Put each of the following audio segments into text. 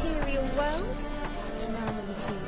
material world. Now I'm a material.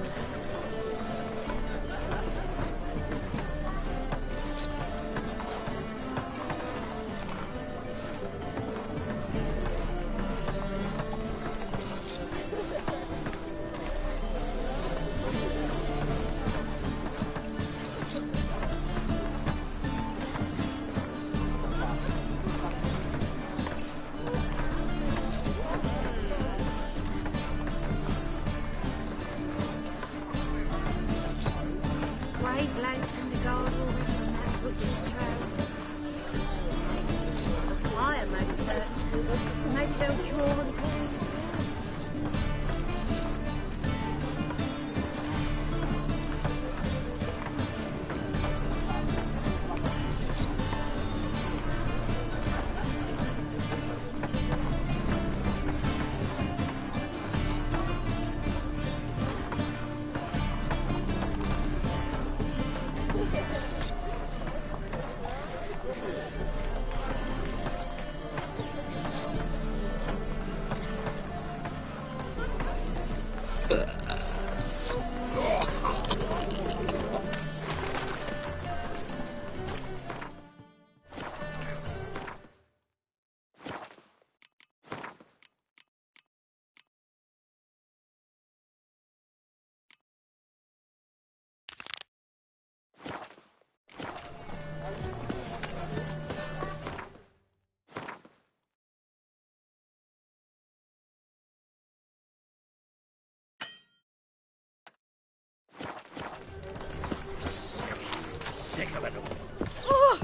Sick of it all.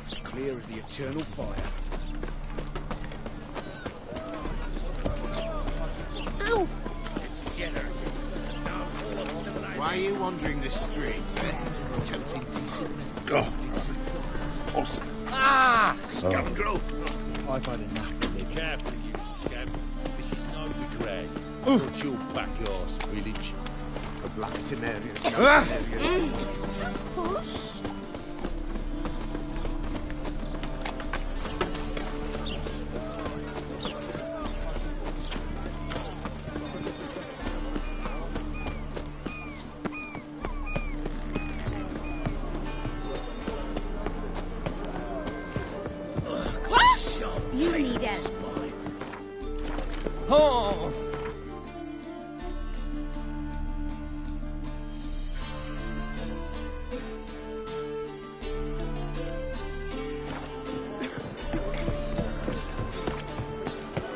As clear as the eternal fire. Ow! Why are you wandering the streets, eh? Tempting decent men. Awesome. Ah! Scoundrel! I've had enough to live. Careful, you scamp. This is no regret. Not your back arse village. A black Temerius. Push! You need it. Oh!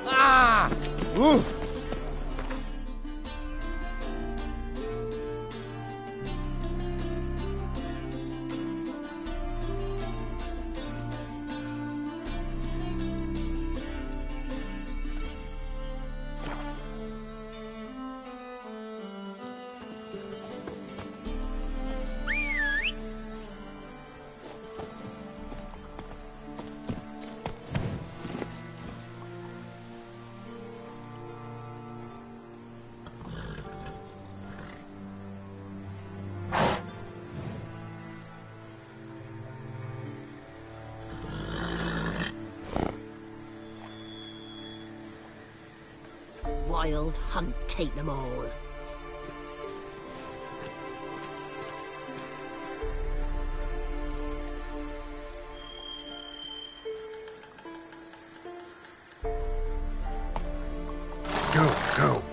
Ah! Ooh! Wild hunt, take them all. Go, go.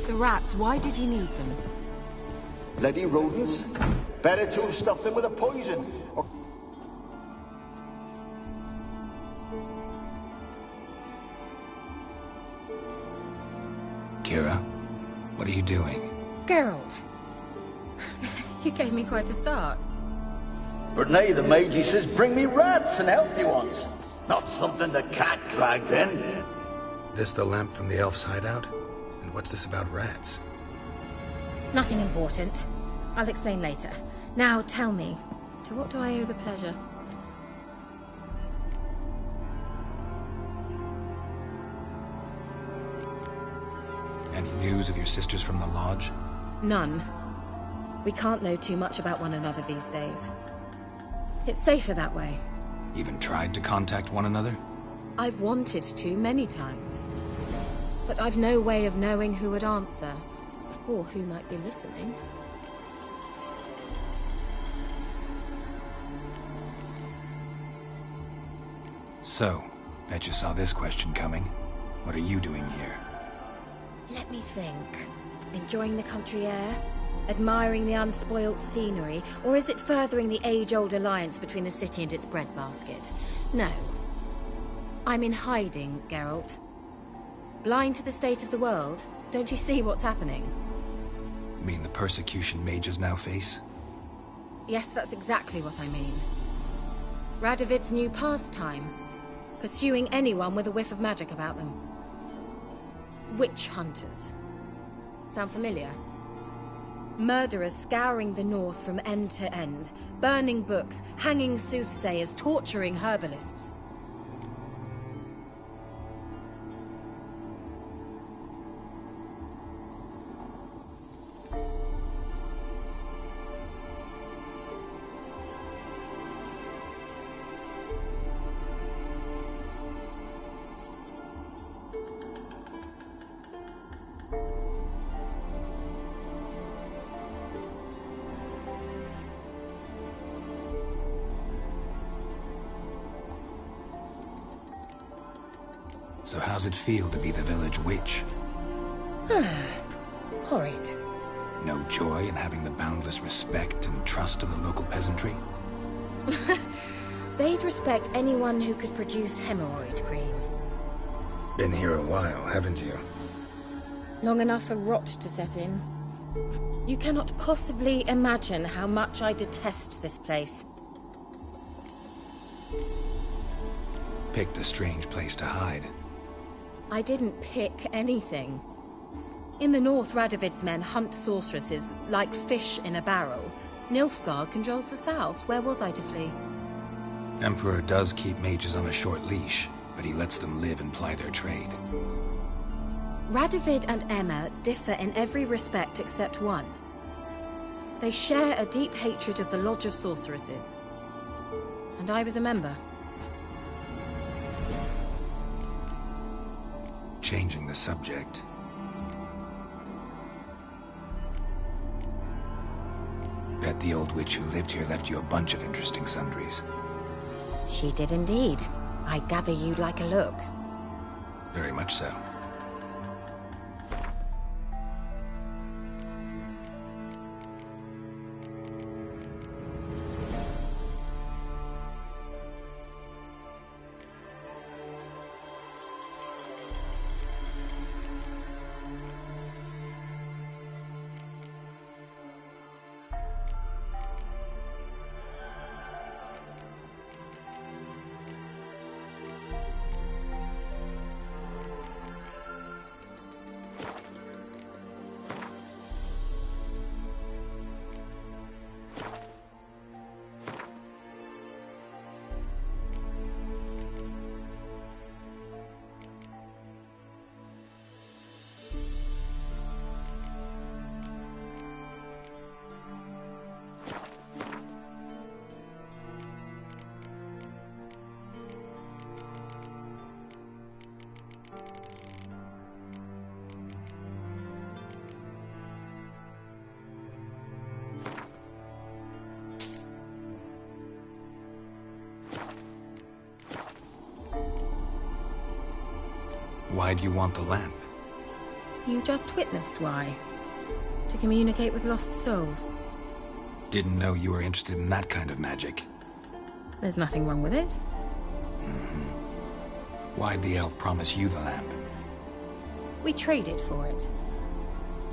The rats, why did he need them? Bloody rodents. Better to have stuffed them with a poison. Or... Kira, what are you doing? Geralt. You gave me quite a start. But now the mage says bring me rats and healthy ones. Not something the cat dragged in. This the lamp from the elf's hideout? And what's this about rats? Nothing important. I'll explain later. Now tell me, to what do I owe the pleasure? Any news of your sisters from the lodge? None. We can't know too much about one another these days. It's safer that way. Even tried to contact one another? I've wanted to many times. But I've no way of knowing who would answer, or who might be listening. So, bet you saw this question coming. What are you doing here? Let me think. Enjoying the country air? Admiring the unspoilt scenery? Or is it furthering the age-old alliance between the city and its breadbasket? No. I'm in hiding, Geralt. Blind to the state of the world? Don't you see what's happening? You mean the persecution mages now face? Yes, that's exactly what I mean. Radovid's new pastime. Pursuing anyone with a whiff of magic about them. Witch hunters. Sound familiar? Murderers scouring the north from end to end, burning books, hanging soothsayers, torturing herbalists. So how's it feel to be the village witch? Horrid. No joy in having the boundless respect and trust of the local peasantry? They'd respect anyone who could produce hemorrhoid cream. Been here a while, haven't you? Long enough for rot to set in. You cannot possibly imagine how much I detest this place. Picked a strange place to hide. I didn't pick anything. In the north, Radovid's men hunt sorceresses like fish in a barrel. Nilfgaard controls the south. Where was I to flee? Emperor does keep mages on a short leash, but he lets them live and ply their trade. Radovid and Emma differ in every respect except one. They share a deep hatred of the Lodge of Sorceresses. And I was a member. Changing the subject. Bet the old witch who lived here left you a bunch of interesting sundries. She did indeed. I gather you'd like a look. Very much so. Why do you want the lamp? You just witnessed why. To communicate with lost souls. Didn't know you were interested in that kind of magic. There's nothing wrong with it. Why'd the elf promise you the lamp? We traded for it.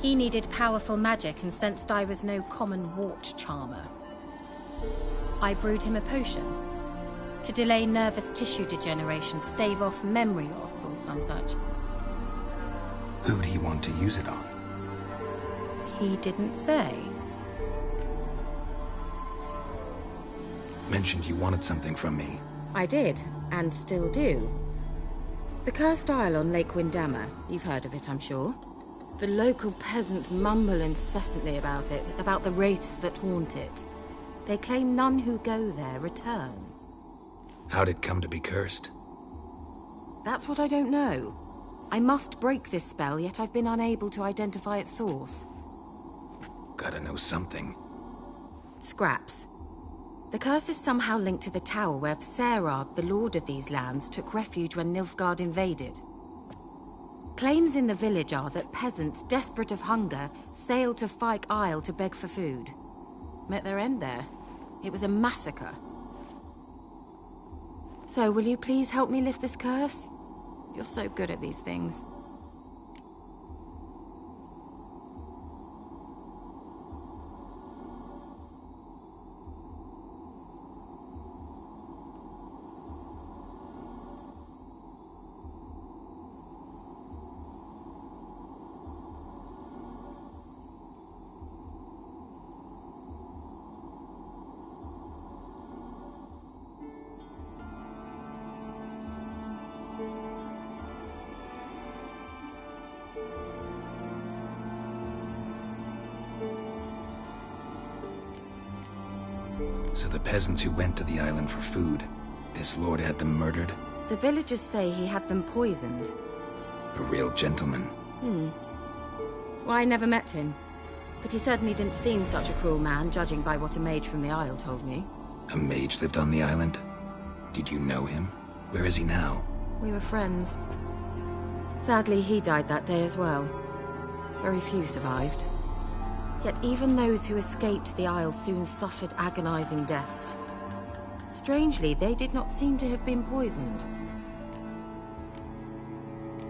He needed powerful magic and sensed I was no common wart charmer. I brewed him a potion. To delay nervous tissue degeneration, stave off memory loss, or some such. Who'd he want to use it on? He didn't say. Mentioned you wanted something from me. I did, and still do. The cursed isle on Lake Windammer. You've heard of it, I'm sure. The local peasants mumble incessantly about it, about the wraiths that haunt it. They claim none who go there return. How'd it come to be cursed? That's what I don't know. I must break this spell, yet I've been unable to identify its source. Gotta know something. Scraps. The curse is somehow linked to the tower where Serard, the lord of these lands, took refuge when Nilfgaard invaded. Claims in the village are that peasants, desperate of hunger, sailed to Fyke Isle to beg for food. Met their end there. It was a massacre. So, will you please help me lift this curse? You're so good at these things. So the peasants who went to the island for food, this lord had them murdered? The villagers say he had them poisoned. A real gentleman. Well, I never met him. But he certainly didn't seem such a cruel man, judging by what a mage from the Isle told me. A mage lived on the island? Did you know him? Where is he now? We were friends. Sadly, he died that day as well. Very few survived. Yet even those who escaped the Isle soon suffered agonizing deaths. Strangely, they did not seem to have been poisoned.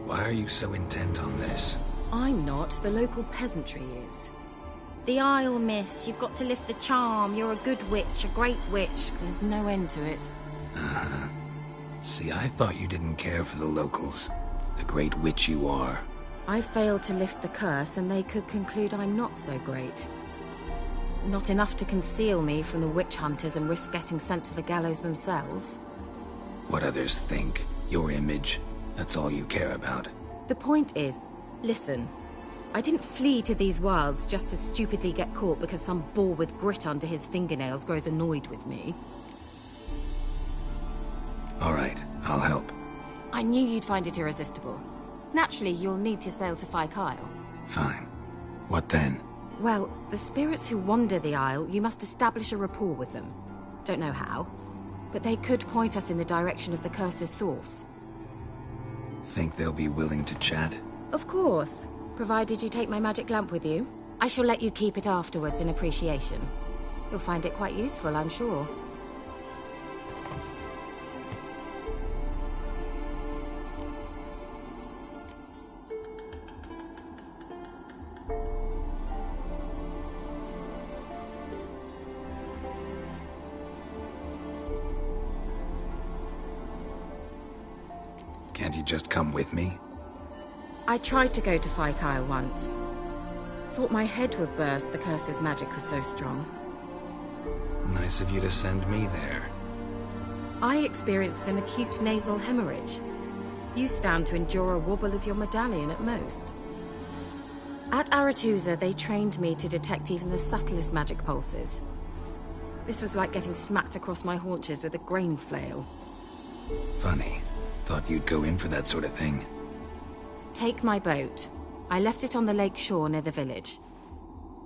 Why are you so intent on this? I'm not. The local peasantry is. The Isle, miss. You've got to lift the charm. You're a good witch, a great witch. There's no end to it. Uh-huh. See, I thought you didn't care for the locals. The great witch you are. I failed to lift the curse, and they could conclude I'm not so great. Not enough to conceal me from the witch hunters and risk getting sent to the gallows themselves. What others think, your image, that's all you care about. The point is, listen, I didn't flee to these wilds just to stupidly get caught because some boar with grit under his fingernails grows annoyed with me. All right, I'll help. I knew you'd find it irresistible. Naturally, you'll need to sail to Fyke Isle. Fine. What then? Well, the spirits who wander the Isle, you must establish a rapport with them. Don't know how, but they could point us in the direction of the curse's source. Think they'll be willing to chat? Of course, provided you take my magic lamp with you. I shall let you keep it afterwards in appreciation. You'll find it quite useful, I'm sure. Can't you just come with me? I tried to go to Fyke Isle once. Thought my head would burst, the curse's magic was so strong. Nice of you to send me there. I experienced an acute nasal hemorrhage. You stand to endure a wobble of your medallion at most. At Aretusa, they trained me to detect even the subtlest magic pulses. This was like getting smacked across my haunches with a grain flail. Funny. Thought you'd go in for that sort of thing. Take my boat. I left it on the lake shore near the village.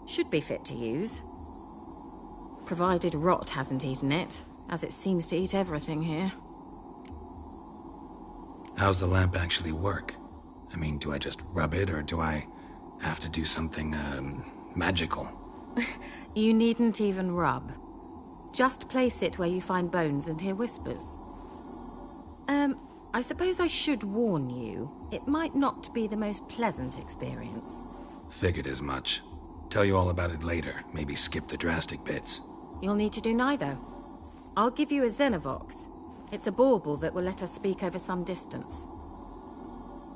Should be fit to use. Provided rot hasn't eaten it, as it seems to eat everything here. How's the lamp actually work? I mean, do I just rub it, or do I have to do something, magical? You needn't even rub. Just place it where you find bones and hear whispers. I suppose I should warn you, it might not be the most pleasant experience. Figured as much. Tell you all about it later, maybe skip the drastic bits. You'll need to do neither. I'll give you a Xenovox. It's a bauble that will let us speak over some distance.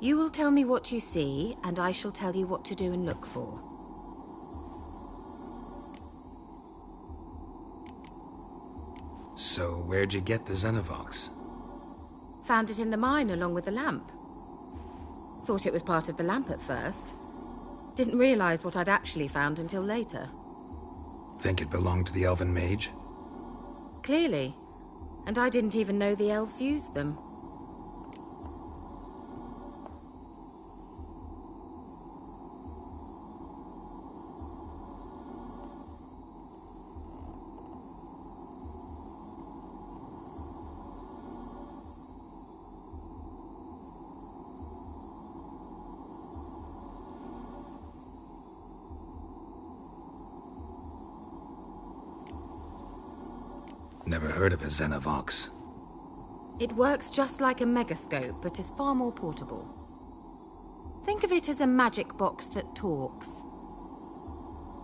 You will tell me what you see, and I shall tell you what to do and look for. So, where'd you get the Xenovox? Found it in the mine along with the lamp. Thought it was part of the lamp at first. Didn't realize what I'd actually found until later. Think it belonged to the elven mage? Clearly. And I didn't even know the elves used them. Never heard of a Xenovox. It works just like a megascope, but is far more portable. Think of it as a magic box that talks.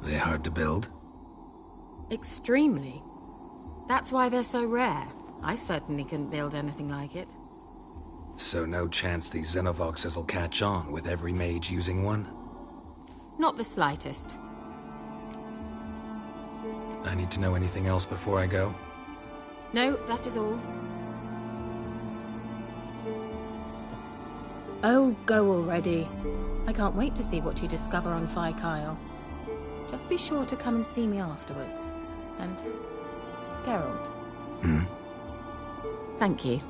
They hard to build? Extremely. That's why they're so rare. I certainly couldn't build anything like it. So no chance these Xenovoxes will catch on with every mage using one? Not the slightest. I need to know anything else before I go? No, that is all. Oh, go already. I can't wait to see what you discover on Phi Kyle. Just be sure to come and see me afterwards. And Geralt. Thank you.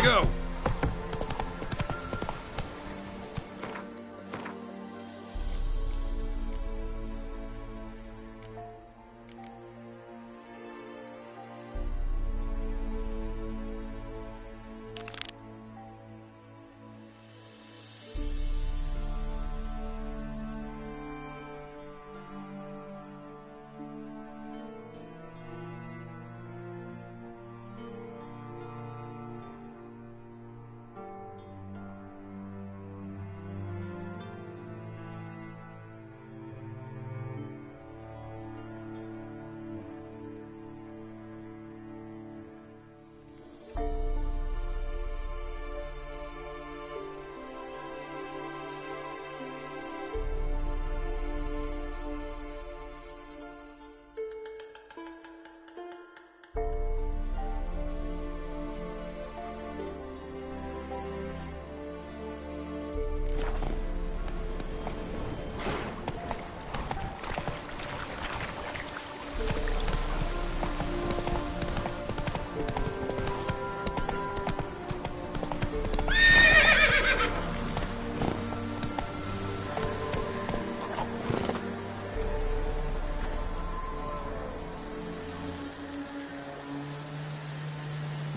Go!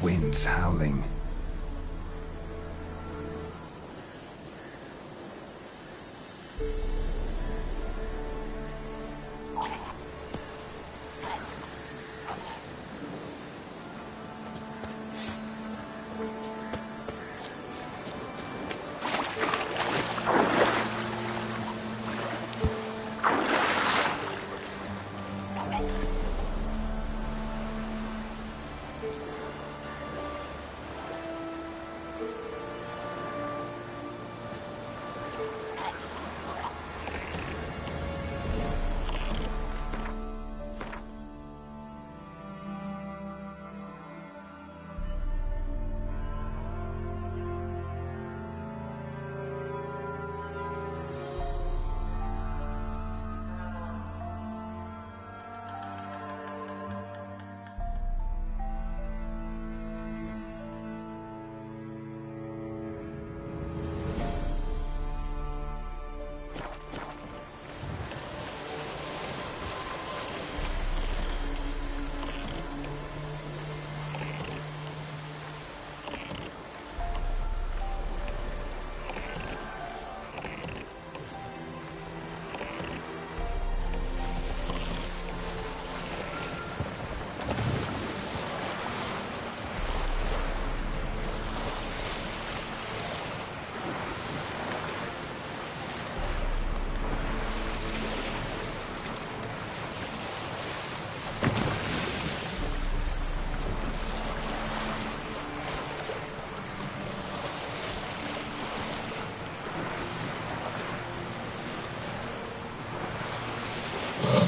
Winds howling.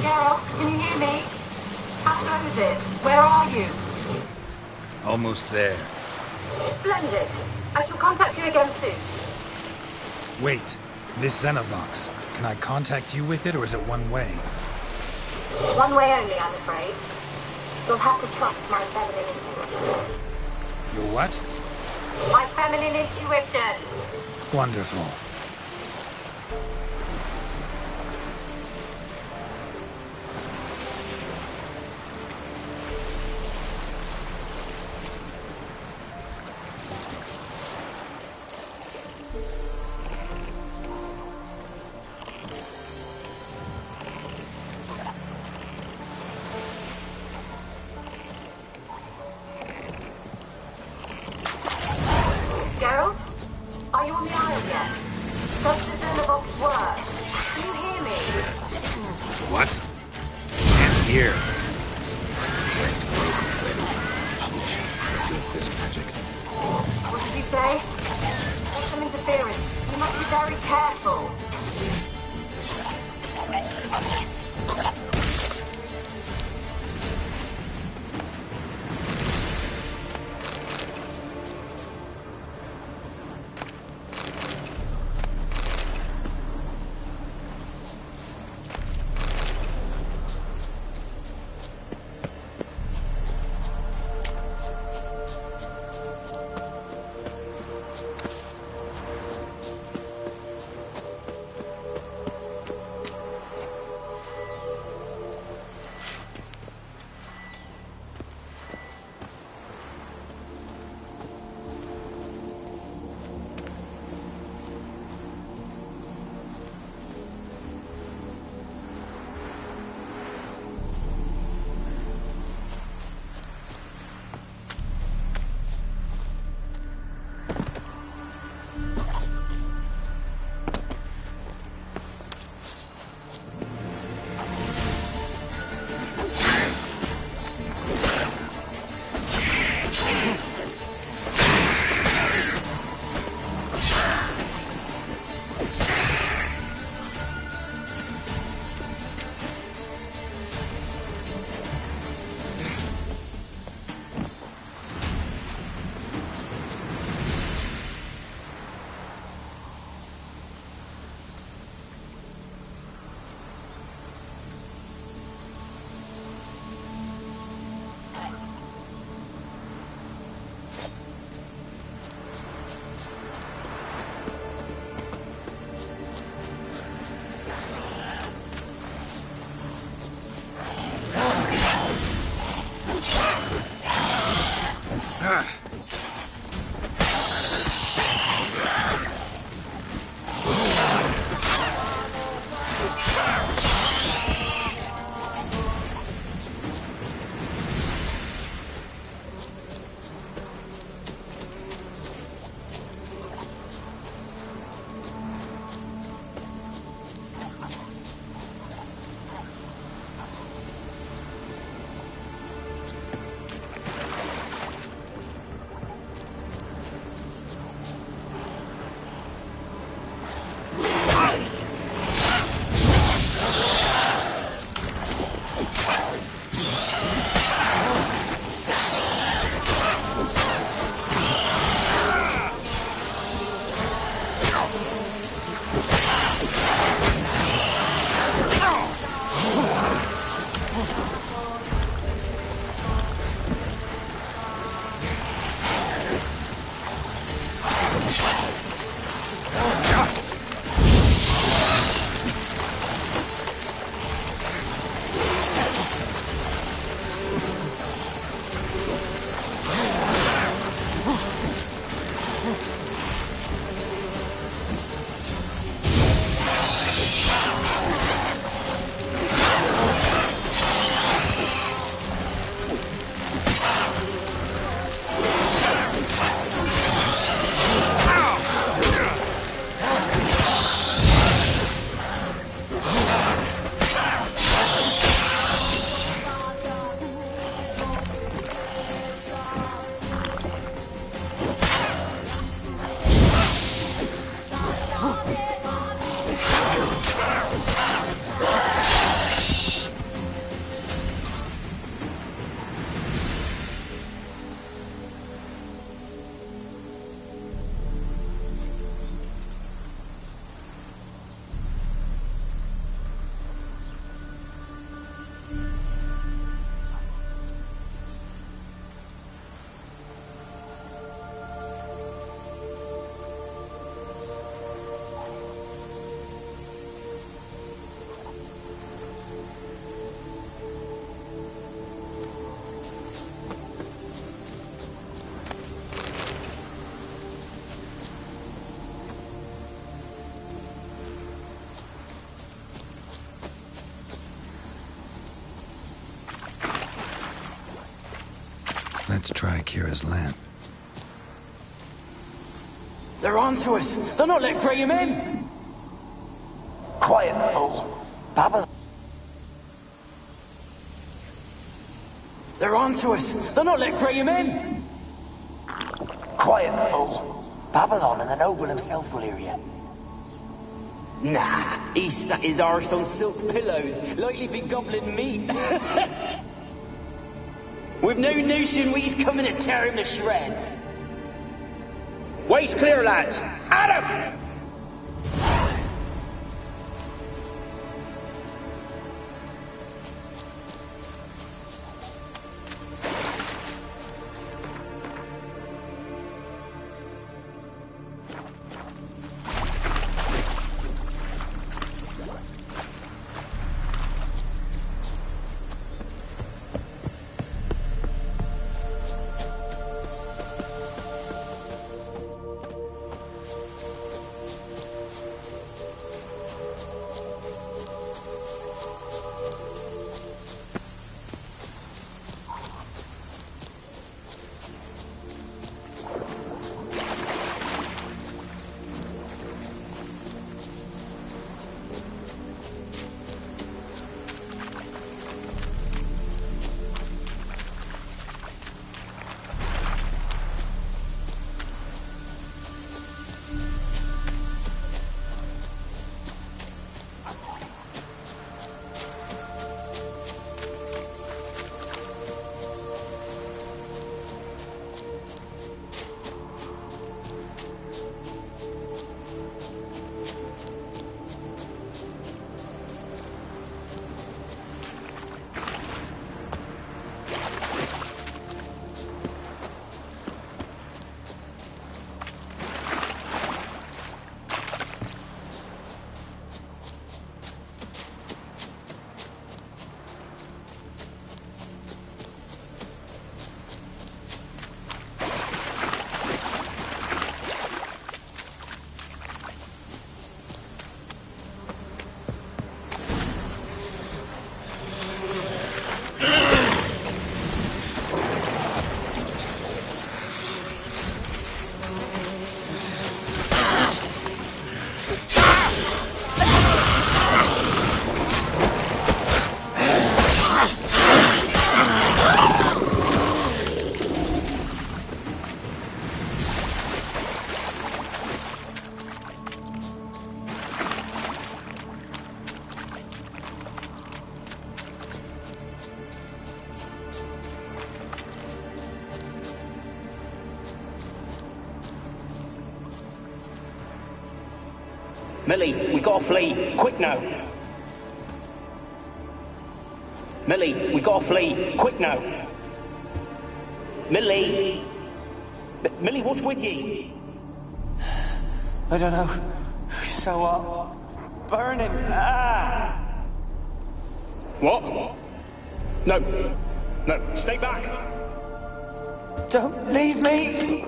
Geralt, can you hear me? How goes it? Where are you? Almost there. Splendid. I shall contact you again soon. Wait, this Xenovox. Can I contact you with it, or is it one way? One way only, I'm afraid. You'll have to trust my feminine intuition. Your what? My feminine intuition. Wonderful. Geralt? Are you on the isle yet? Does the Xenovox work? Can you hear me? What? Can't hear. With this magic. What did you say? There's some interference. You must be very careful. Let's try Kira's lamp. They're onto us. They're not letting Graham in. Quiet, fool. Babylon. They're onto us. They're not letting Graham in. Quiet, fool. Babylon and the noble himself will hear you. Nah, he sat his arse on silk pillows, likely be gobbling meat. With no notion we's coming to tear him to shreds. Way's clear, lads. Adam! Millie, we gotta flee. Quick now. Millie, we gotta flee. Quick now. Millie. Millie, what's with ye? I don't know. So, burning. Ah! What? No. No, stay back. Don't leave me.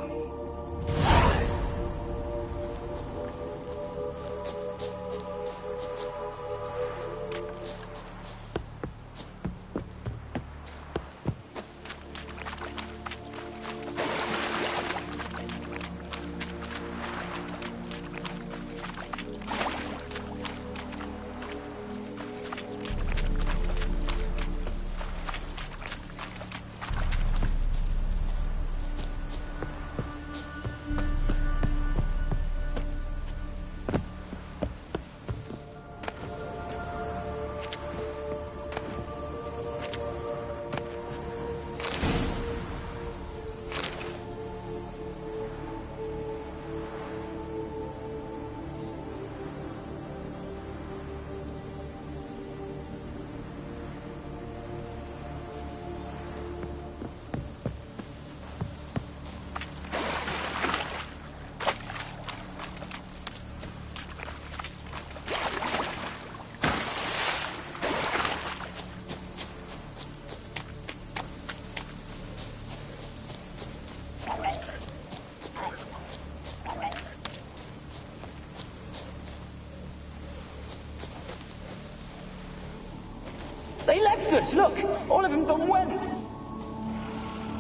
They left us, look! All of them done went!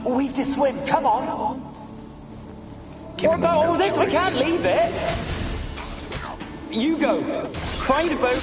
We've to swim, come on! Giving What about me no all this? We choice. can't leave it! You go. Find a boat.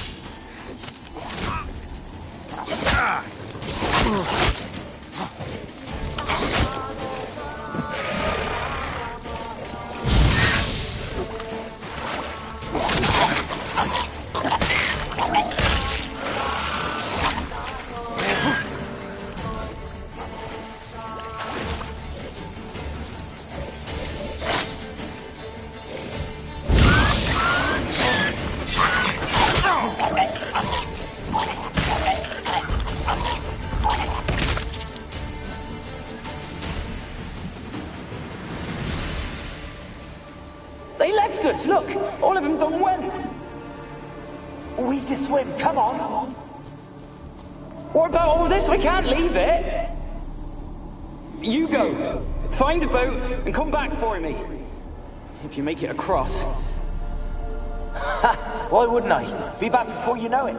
They left us, look! All of them done went! We've to swim, come on! What about all this? We can't leave it! You go. Find a boat and come back for me. If you make it across. Why wouldn't I? Be back before you know it.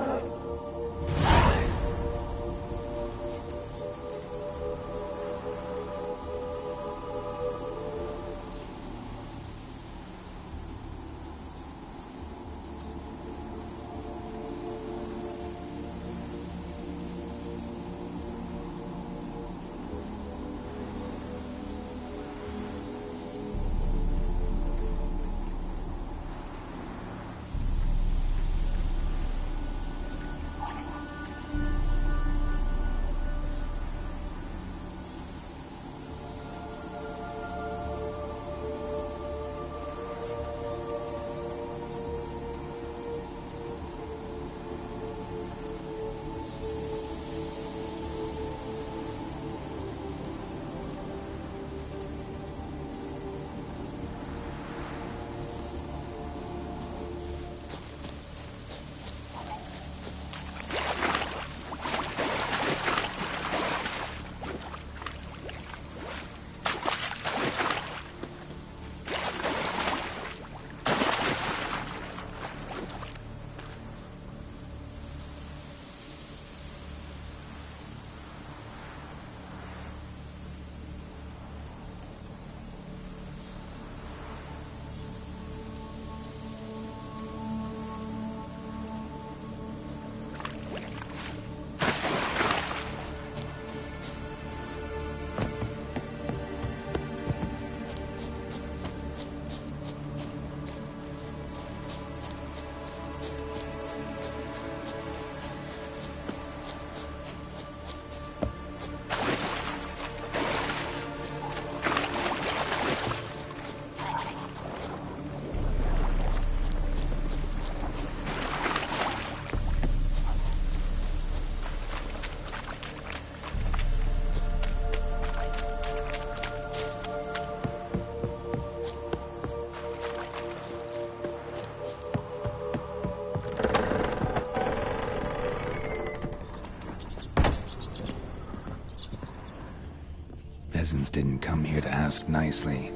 Peasants didn't come here to ask nicely.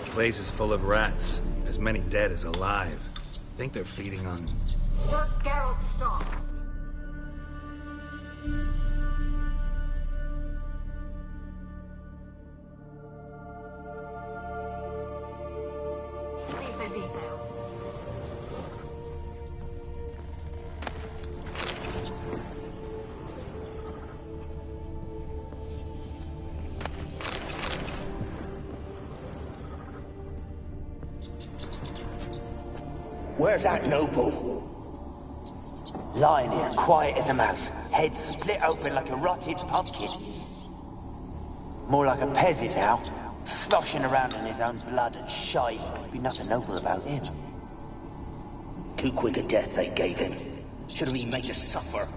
The place is full of rats. As many dead as alive. Think they're feeding on... Not Geralt's stock. These are details. Where's that noble? Lying here, quiet as a mouse, head split open like a rotted pumpkin. More like a peasant now, sloshing around in his own blood and shite. Be nothing noble about him. Too quick a death they gave him. Should have been made to suffer.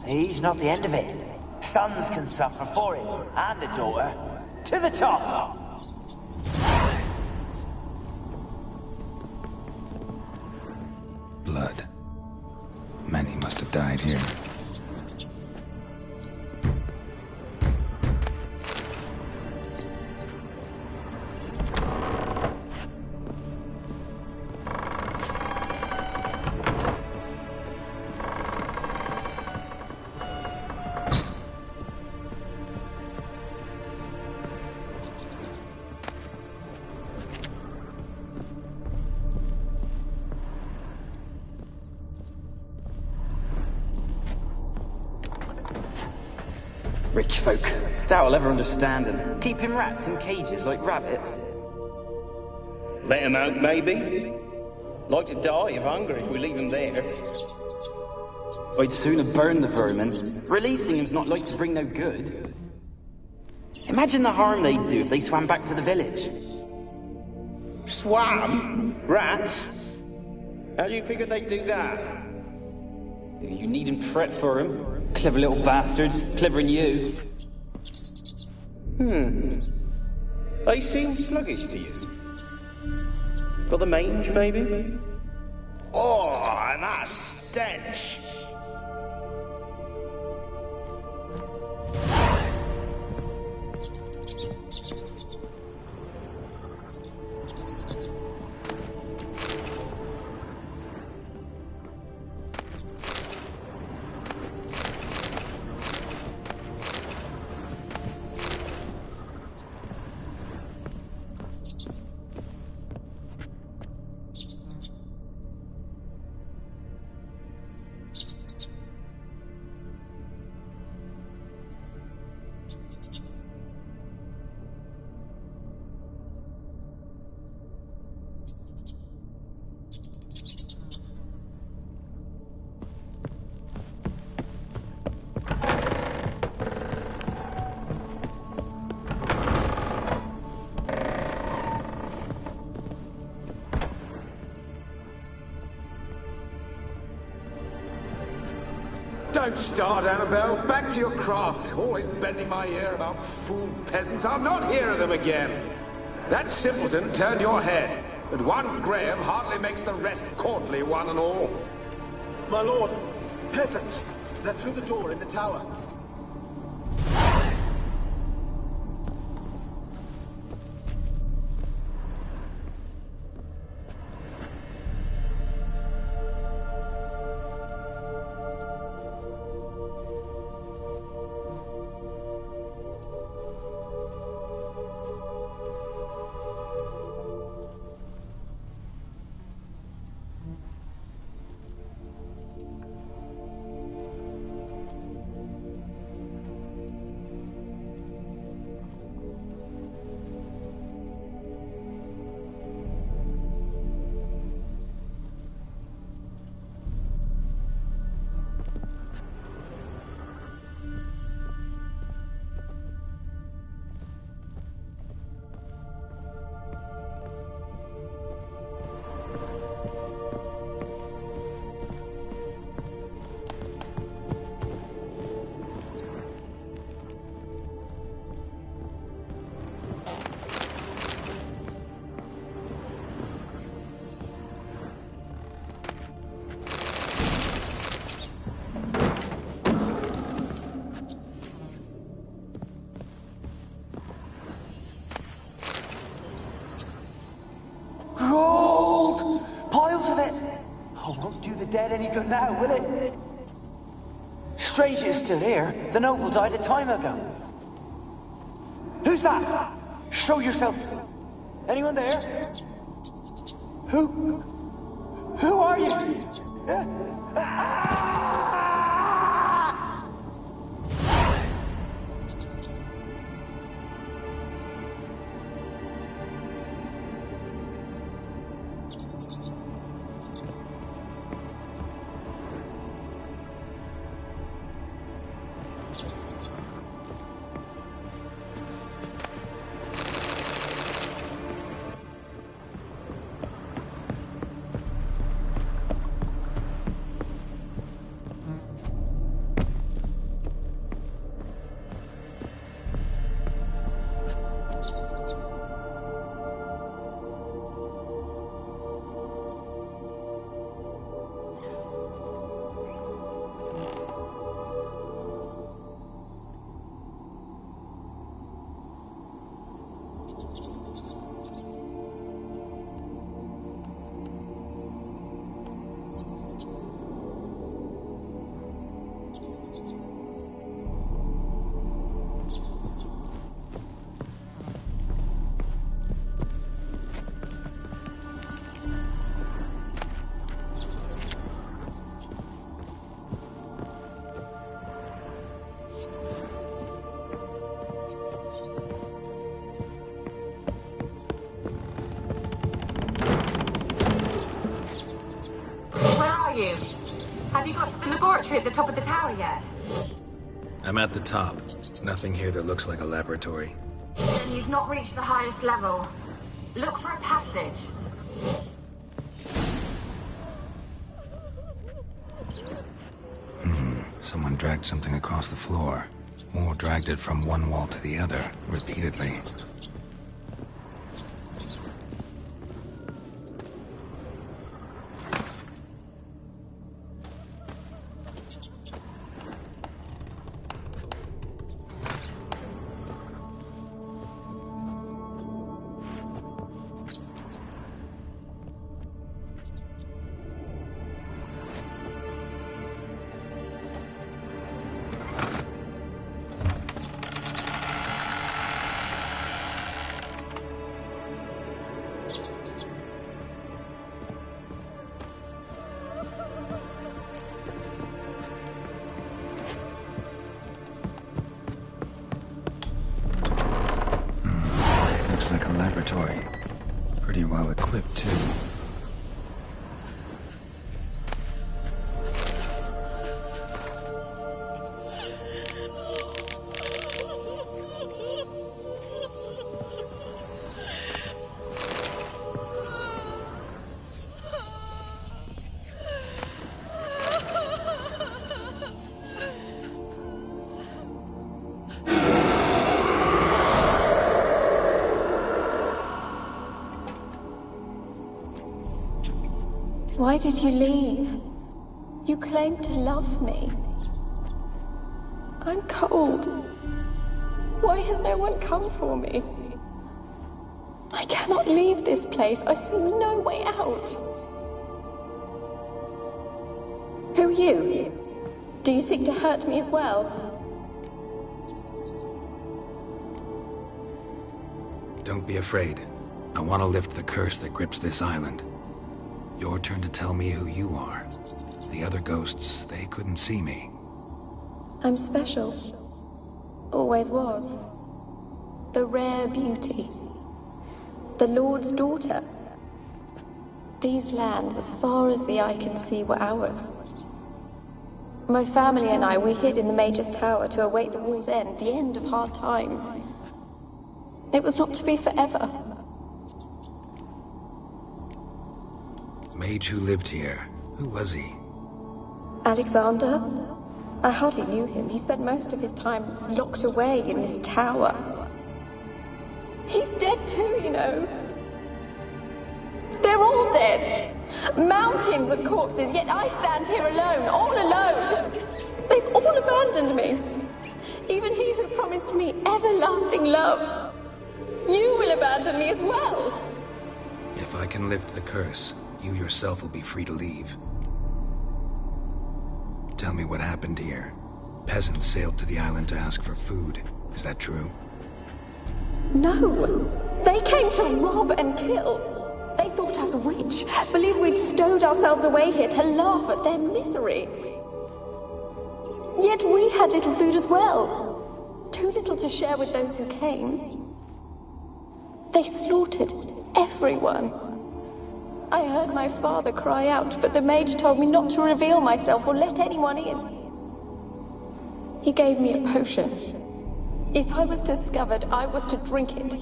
He's not the end of it. Sons can suffer for him, and the daughter. To the top! Blood. Many must have died here. Rich folk. Doubt I'll ever understand them. Keeping rats in cages like rabbits. Let them out, maybe? Like to die of hunger if we leave them there. I'd sooner burn the vermin. Releasing them's not like to bring no good. Imagine the harm they'd do if they swam back to the village. Swam? Rats? How do you figure they'd do that? You needn't fret for them. Clever little bastards. Clever than you. They seem sluggish to you. Got the mange, maybe? Oh, and that stench! Don't start, Annabelle. Back to your craft. Always bending my ear about fool peasants. I'll not hear of them again. That simpleton turned your head, but one Graham hardly makes the rest courtly, one and all. My lord, peasants. They're through the door in the tower. Dead any good now, will it? Strange it's still here. The noble died a time ago. Who's that? Show yourself. Anyone there? Who are you? you? Have you got to the laboratory at the top of the tower yet? I'm at the top. Nothing here that looks like a laboratory. Then you've not reached the highest level. Look for a passage. Someone dragged something across the floor. Or dragged it from one wall to the other, repeatedly. Like a laboratory. Pretty well equipped, too. Why did you leave? You claimed to love me. I'm cold. Why has no one come for me? I cannot leave this place. I see no way out. Who are you? Do you seek to hurt me as well? Don't be afraid. I want to lift the curse that grips this island. Your turn to tell me who you are. The other ghosts, they couldn't see me. I'm special. Always was. The rare beauty. The Lord's daughter. These lands, as far as the eye can see, were ours. My family and I, we hid in the Mage's Tower to await the war's end, the end of hard times. It was not to be forever. Mage who lived here. Who was he? Alexander? I hardly knew him. He spent most of his time locked away in this tower. He's dead too, you know. They're all dead. Mountains of corpses, yet I stand here alone, all alone. They've all abandoned me. Even he who promised me everlasting love. You will abandon me as well. If I can lift the curse, you yourself will be free to leave. Tell me what happened here. Peasants sailed to the island to ask for food. Is that true? No. They came to rob and kill. They thought us rich, believed we'd stowed ourselves away here to laugh at their misery. Yet we had little food as well. Too little to share with those who came. They slaughtered everyone. I heard my father cry out, but the mage told me not to reveal myself or let anyone in. He gave me a potion. If I was discovered, I was to drink it.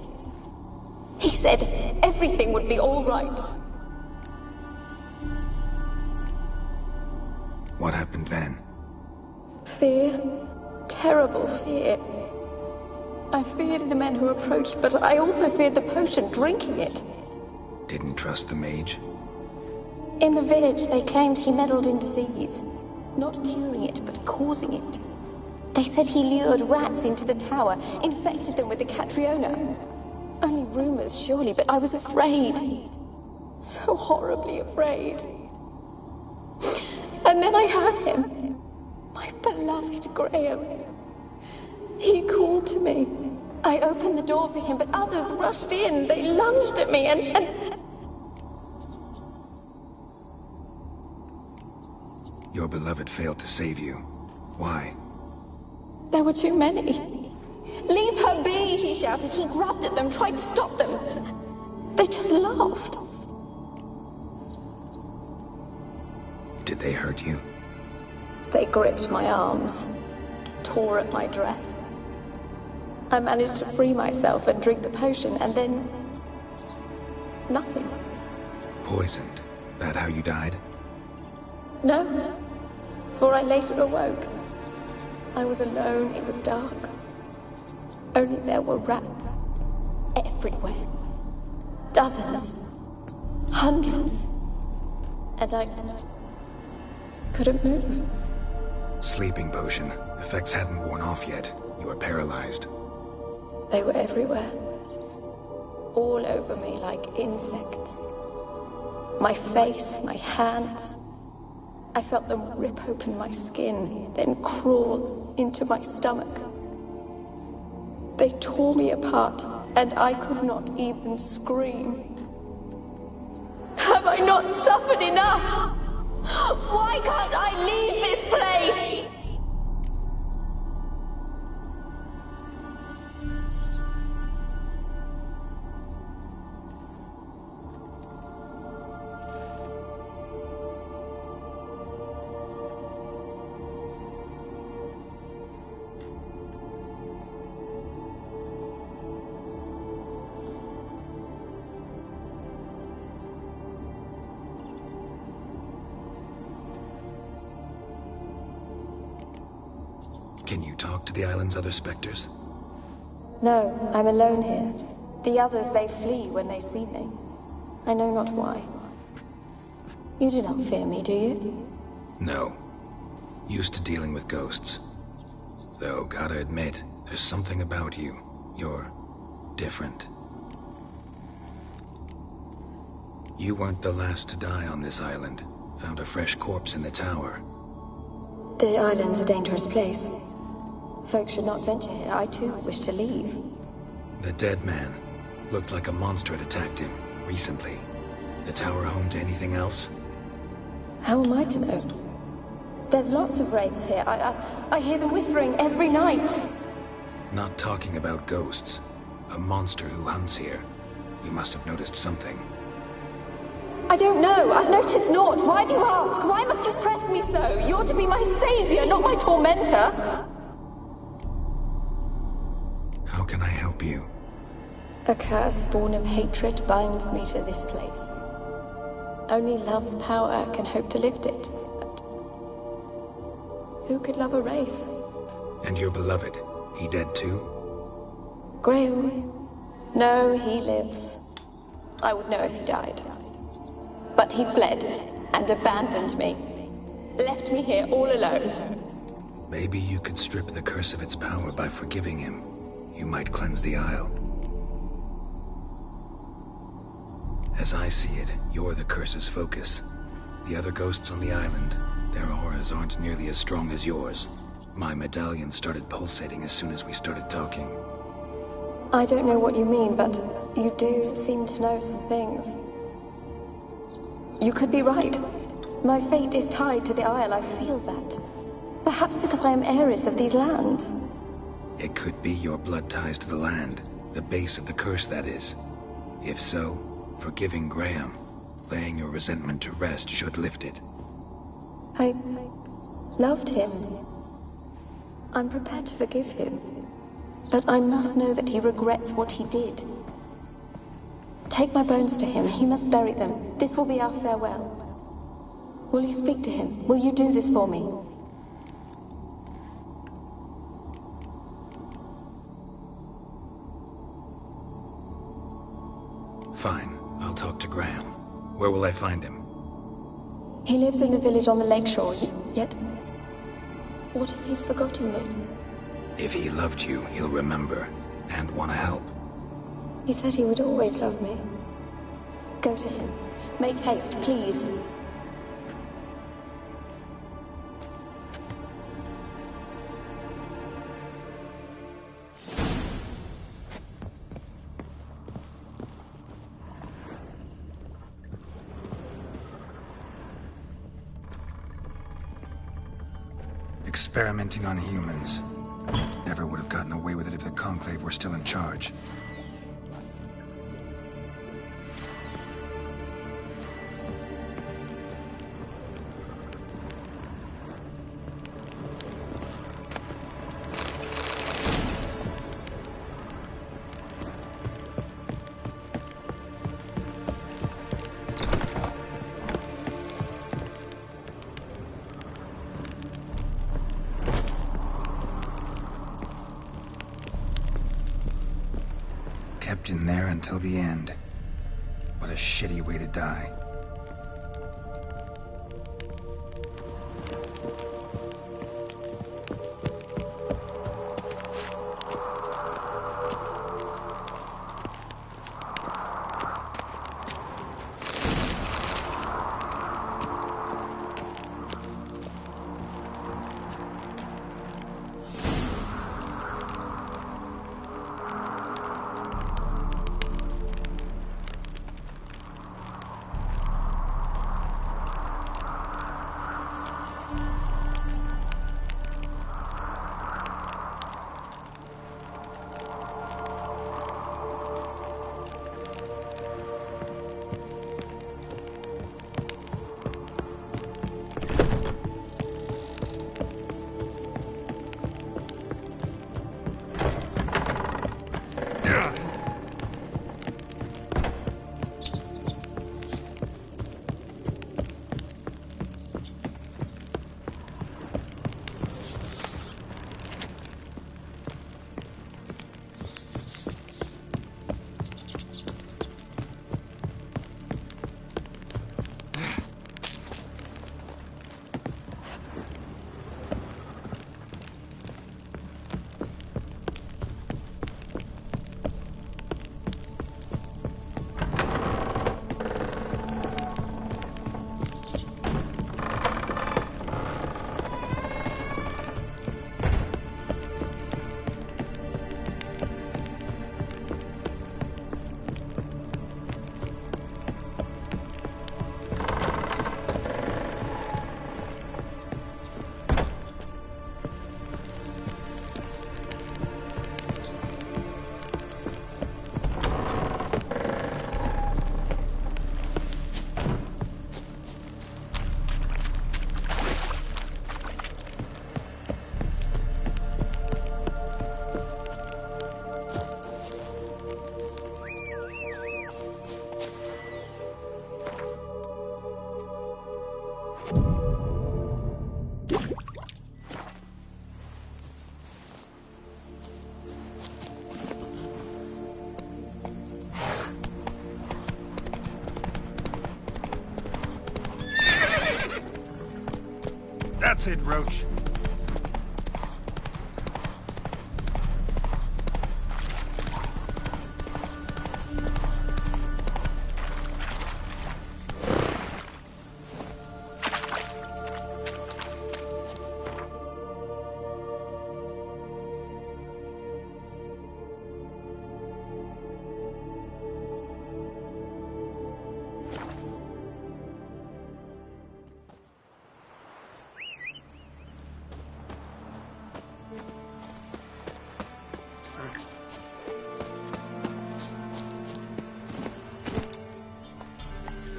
He said everything would be all right. What happened then? Fear. Terrible fear. I feared the men who approached, but I also feared the potion, drinking it. Didn't trust the mage? In the village, they claimed he meddled in disease. Not curing it, but causing it. They said he lured rats into the tower, infected them with the Catriona. Only rumors, surely, but I was afraid. So horribly afraid. And then I heard him. My beloved Graham. He called to me. I opened the door for him, but others rushed in. They lunged at me and... Your beloved failed to save you. Why? There were too many. Leave her be, he shouted. He grabbed at them, tried to stop them. They just laughed. Did they hurt you? They gripped my arms, tore at my dress. I managed to free myself and drink the potion, and then... nothing. Poisoned? That how you died? No, for I later awoke. I was alone, it was dark. Only there were rats everywhere. Dozens. Hundreds. And I couldn't move. Sleeping potion. Effects hadn't worn off yet. You were paralyzed. They were everywhere. All over me like insects. My face, my hands. I felt them rip open my skin, then crawl into my stomach. They tore me apart, and I could not even scream. Have I not suffered enough? Why can't I leave this place? Can you talk to the island's other specters? No, I'm alone here. The others, they flee when they see me. I know not why. You do not fear me, do you? No. Used to dealing with ghosts. Though, gotta admit, there's something about you. You're different. You weren't the last to die on this island. Found a fresh corpse in the tower. The island's a dangerous place. Folks should not venture here. I too wish to leave. The dead man. Looked like a monster had attacked him, recently. The tower home to anything else? How am I to know? There's lots of wraiths here. I hear them whispering every night. Not talking about ghosts. A monster who hunts here. You must have noticed something. I don't know. I've noticed naught. Why do you ask? Why must you press me so? You're to be my savior, not my tormentor. How can I help you? A curse born of hatred binds me to this place. Only love's power can hope to lift it. But who could love a wraith? And your beloved, he dead too? Graham? No, he lives. I would know if he died. But he fled and abandoned me. Left me here all alone. Maybe you could strip the curse of its power by forgiving him. You might cleanse the Isle. As I see it, you're the curse's focus. The other ghosts on the island, their auras aren't nearly as strong as yours. My medallion started pulsating as soon as we started talking. I don't know what you mean, but you do seem to know some things. You could be right. My fate is tied to the Isle, I feel that. Perhaps because I am heiress of these lands. It could be your blood ties to the land, the base of the curse, that is. If so, forgiving Graham, laying your resentment to rest should lift it. I loved him. I'm prepared to forgive him. But I must know that he regrets what he did. Take my bones to him. He must bury them. This will be our farewell. Will you speak to him? Will you do this for me? Fine. I'll talk to Graham. Where will I find him? He lives in the village on the lakeshore, yet... what if he's forgotten me? If he loved you, he'll remember, and want to help. He said he would always love me. Go to him. Make haste, please. Experimenting on humans. Never would have gotten away with it if the Conclave were still in charge. Kept in there until the end. What a shitty way to die. That's it, Roach.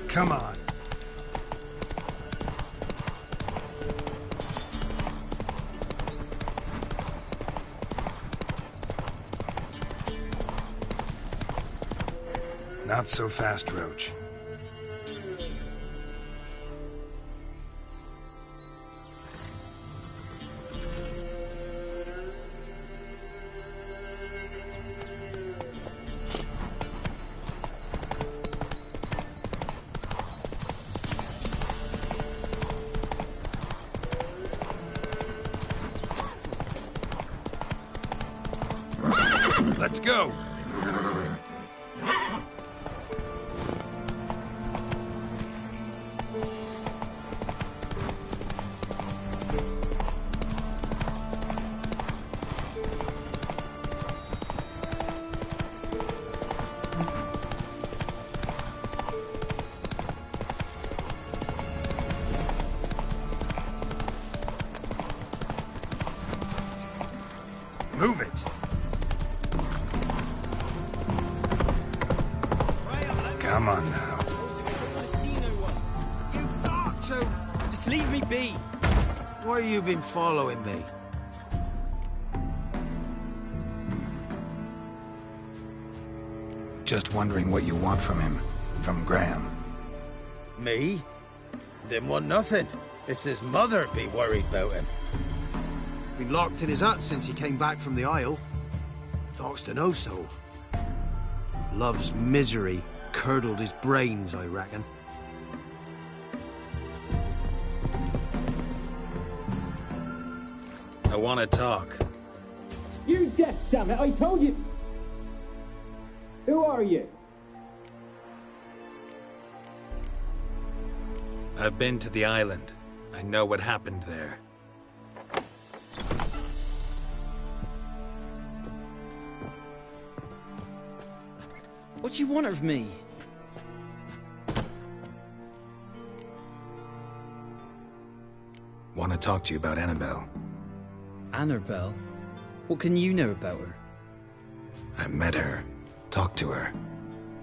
Come on. Not so fast, Roach. Let's go! Move it! Come on now. You've got to! Just leave me be! Why you been following me? Just wondering what you want from him. From Graham. Me? Didn't want nothing. It's his mother be worried about him. Been locked in his hut since he came back from the Isle. Talks to no soul. Love's misery curdled his brains, I reckon. I want to talk. You're deaf, damn it! I told you! Who are you? I've been to the island. I know what happened there. What do you want of me? Want to talk to you about Annabelle. Annabelle? What can you know about her? I met her. Talked to her.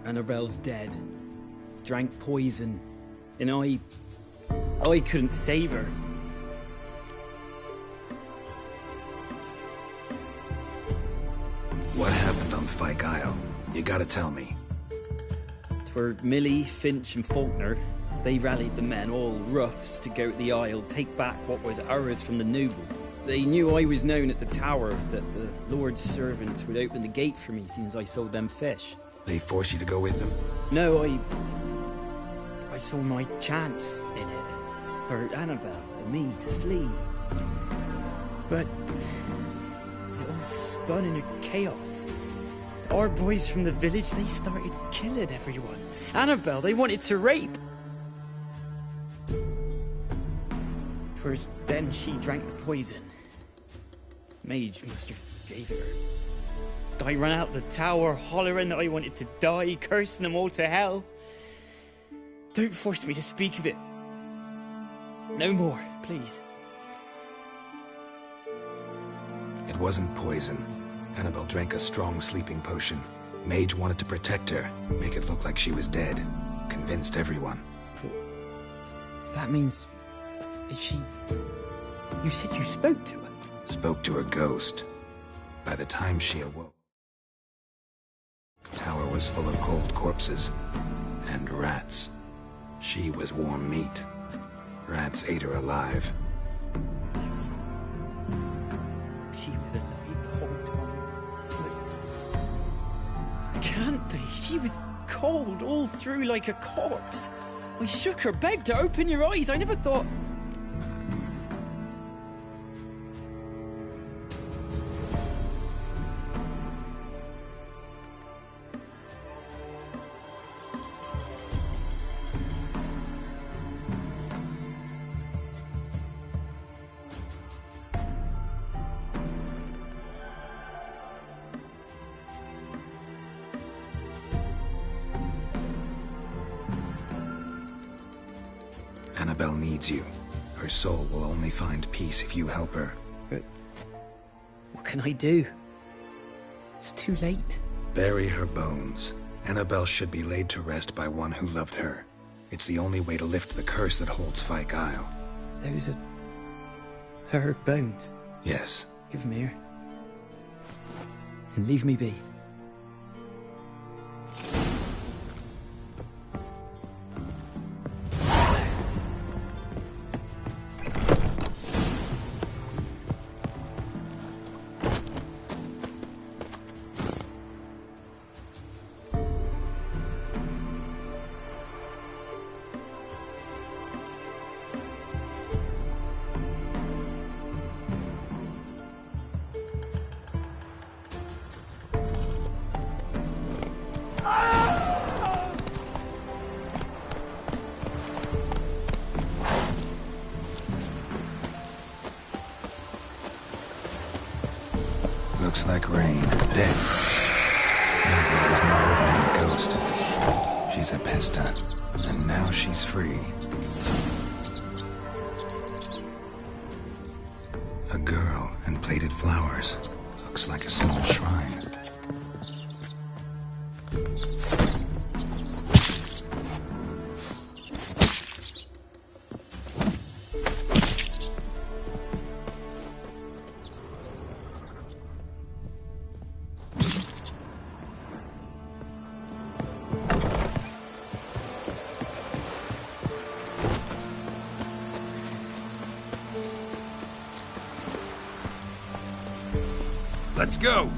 Annabelle's dead. Drank poison. And I couldn't save her. What happened on Fyke Isle? You gotta tell me. 'Twere Millie, Finch and Faulkner. They rallied the men, all roughs, to go to the Isle, take back what was ours from the noble. They knew I was known at the tower, that the Lord's servants would open the gate for me since I sold them fish. They forced you to go with them? No, I saw my chance in it. For Annabelle and me to flee. But it all spun into chaos. Our boys from the village, they started killing everyone. Annabelle, they wanted to rape. 'Twas then she drank the poison. Mage must have gave it her. I ran out the tower, hollering that I wanted to die, cursing them all to hell. Don't force me to speak of it. No more, please. It wasn't poison. Annabelle drank a strong sleeping potion. Mage wanted to protect her, make it look like she was dead. Convinced everyone. That means... is she... You said you spoke to her? Spoke to her ghost. By the time she awoke, the tower was full of cold corpses. And rats. She was warm meat. Rats ate her alive. She was alive the whole time. But... can't be. She was cold all through like a corpse. I shook her, begged her, open your eyes. I never thought... Annabelle needs you. Her soul will only find peace if you help her. But... what can I do? It's too late. Bury her bones. Annabelle should be laid to rest by one who loved her. It's the only way to lift the curse that holds Fyke Isle. Those are... her bones? Yes. Give them here. And leave me be. Looks like rain. Dead. Annabelle was no ordinary ghost. She's a pesta. And now she's free. A girl and plated flowers. Looks like a small shrine. Let's go!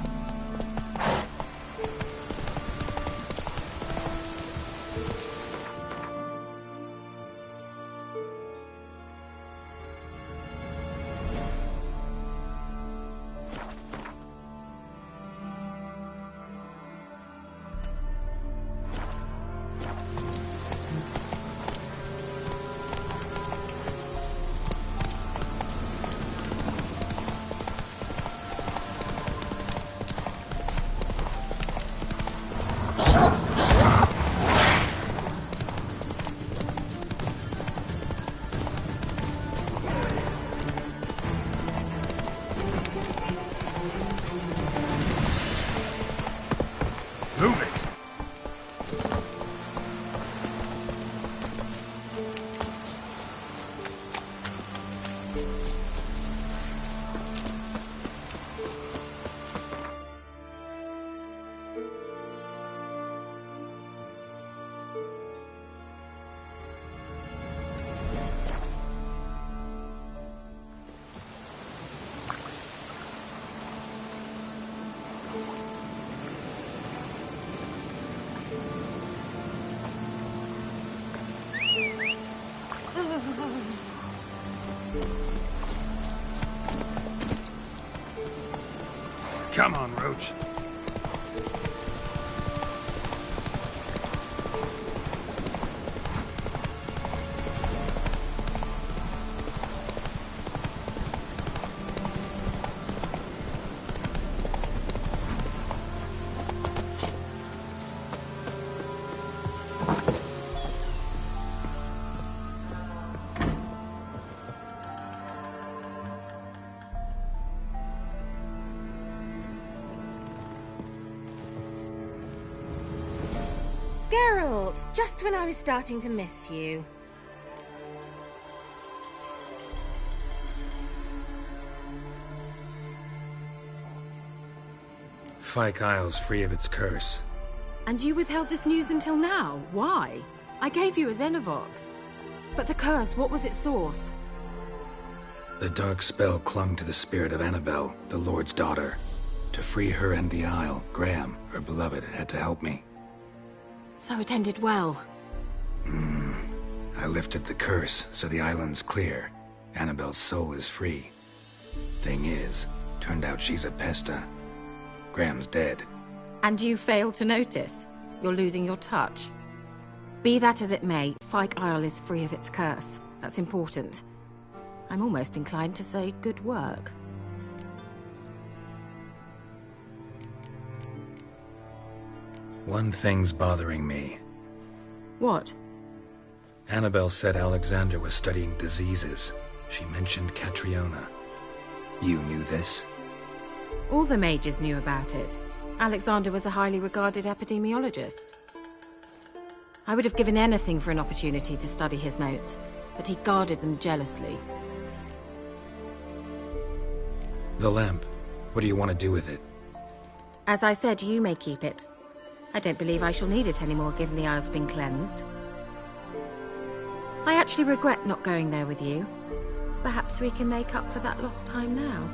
Come on, Roach. Geralt, just when I was starting to miss you. Fyke Isle's free of its curse. And you withheld this news until now? Why? I gave you a Xenovox. But the curse, what was its source? The dark spell clung to the spirit of Annabelle, the Lord's daughter. To free her and the Isle, Graham, her beloved, had to help me. So it ended well. I lifted the curse, so the island's clear. Annabelle's soul is free. Thing is, turned out she's a pesta. Graham's dead. And you failed to notice? You're losing your touch. Be that as it may, Fyke Isle is free of its curse. That's important. I'm almost inclined to say good work. One thing's bothering me. What? Annabelle said Alexander was studying diseases. She mentioned Catriona. You knew this? All the mages knew about it. Alexander was a highly regarded epidemiologist. I would have given anything for an opportunity to study his notes, but he guarded them jealously. The lamp. What do you want to do with it? As I said, you may keep it. I don't believe I shall need it anymore, given the Isle's been cleansed. I actually regret not going there with you. Perhaps we can make up for that lost time now.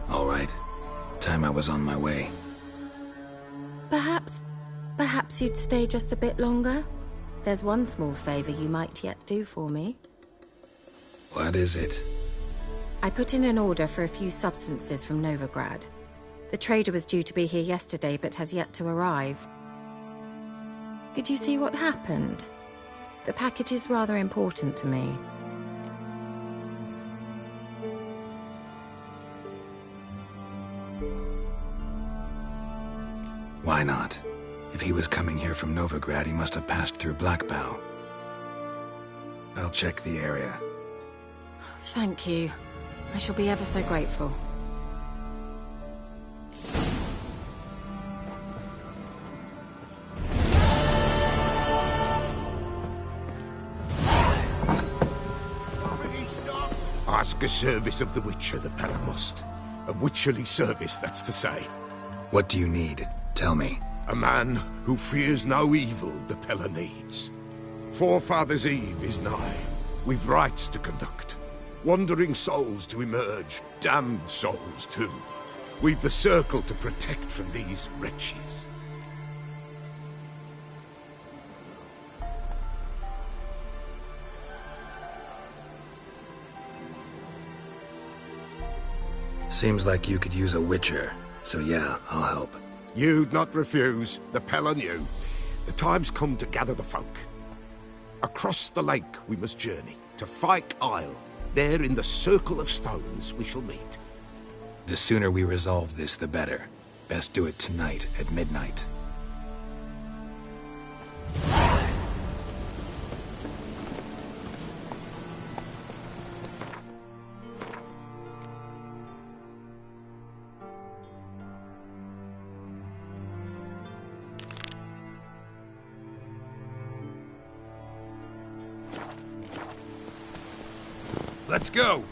All right. Time I was on my way. Perhaps you'd stay just a bit longer? There's one small favor you might yet do for me. What is it? I put in an order for a few substances from Novigrad. The trader was due to be here yesterday, but has yet to arrive. Could you see what happened? The package is rather important to me. Why not? If he was coming here from Novigrad, he must have passed through Blackbow. I'll check the area. Thank you. I shall be ever so grateful. Ask a service of the Witcher, the Pella must. A witcherly service, that's to say. What do you need? Tell me. A man who fears no evil the Pella needs. Forefathers' Eve is nigh. We've rites to conduct. Wandering souls to emerge, damned souls too. We've the circle to protect from these wretches. Seems like you could use a witcher, so yeah, I'll help. You'd not refuse, the Pella knew. The time's come to gather the folk. Across the lake we must journey, to Fyke Isle. There in the circle of stones we shall meet. The sooner we resolve this, the better. Best do it tonight at midnight. Let's go!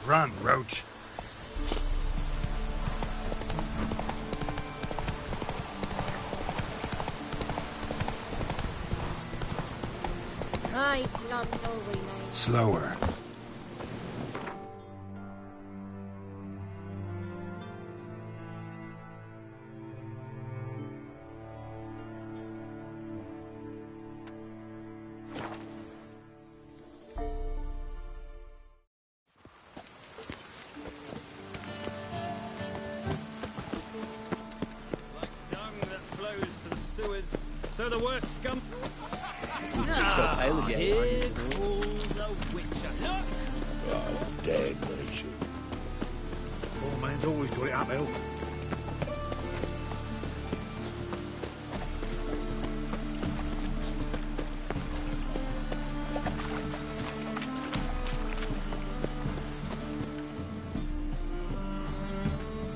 Run, Roach. Aye, flood's all we need. Slower. So the worst scum. So pale of you. Here calls a witcher. Look! Oh, damnation. Old man's always got it uphill.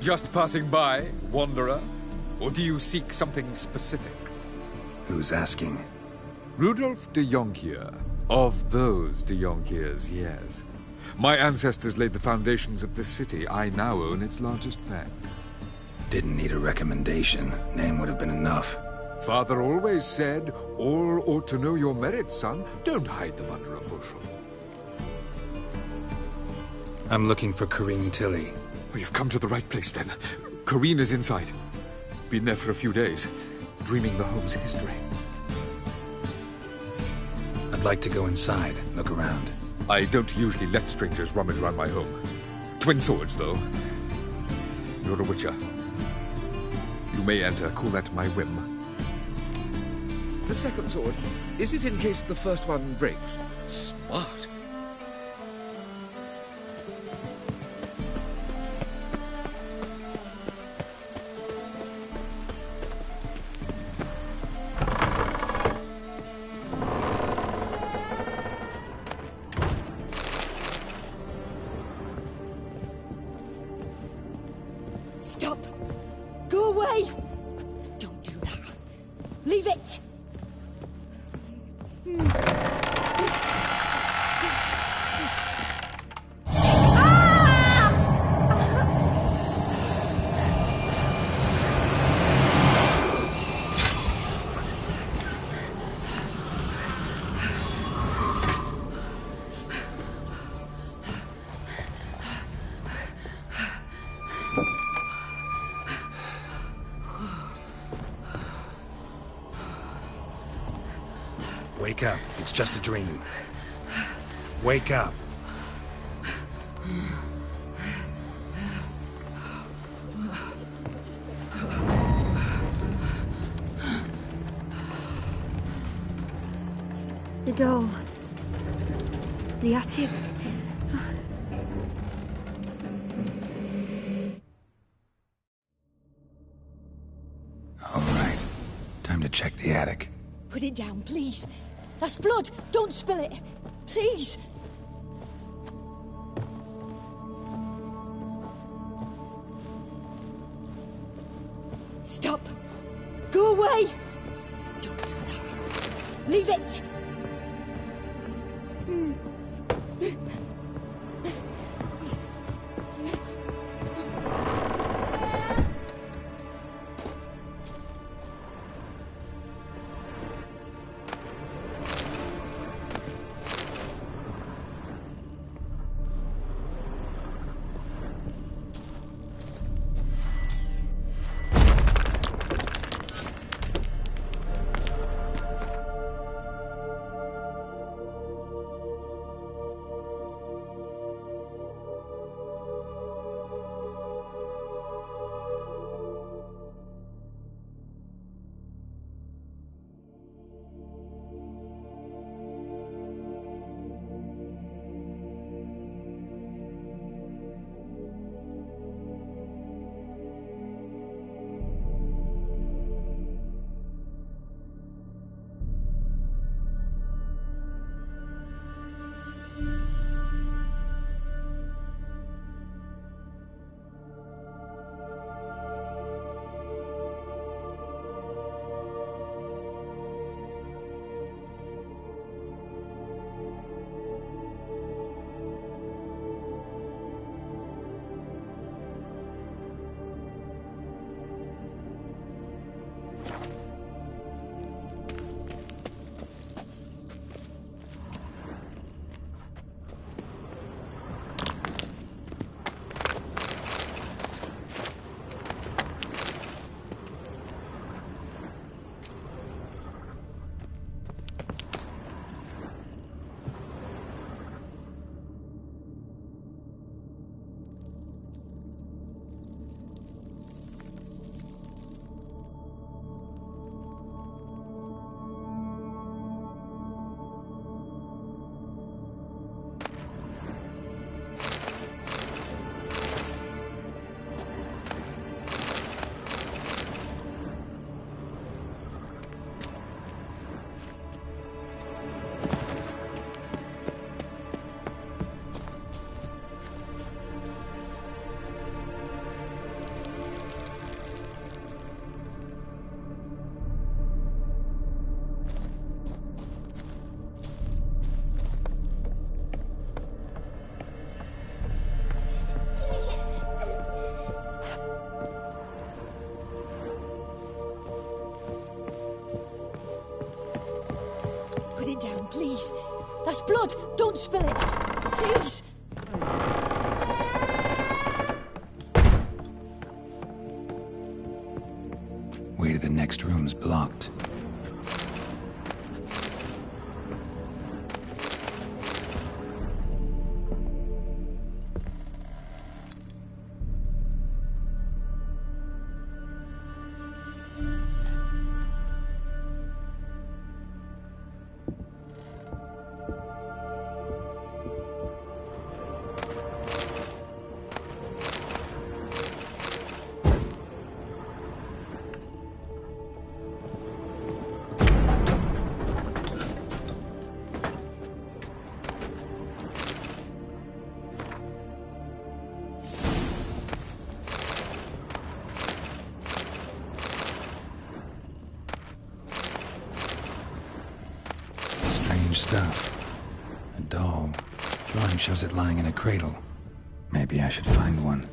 Just passing by, wanderer? Or do you seek something specific? Who's asking? Rudolf de Jonkier. Of those de Jonkiers, yes. My ancestors laid the foundations of this city. I now own its largest bank. Didn't need a recommendation. Name would have been enough. Father always said, all ought to know your merit, son. Don't hide them under a bushel. I'm looking for Corrine Tilly. Oh, you've come to the right place, then. Corrine is inside. Been there for a few days, dreaming the home's history. I'd like to go inside, look around. I don't usually let strangers rummage around my home. Twin swords, though. You're a witcher. You may enter, call that my whim. The second sword, is it in case the first one breaks? Smart. Stop! Go away! Don't do that. Leave it! Wake up. It's just a dream. Wake up. The door. The attic. All right. Time to check the attic. Put it down, please. That's blood. Don't spill it. Please. Stop. Go away. Don't do that. Leave it. down, please. That's blood. Don't spill it. Please. Way to the next room's blocked. Stuff. A doll. Drawing shows it lying in a cradle. Maybe I should find one.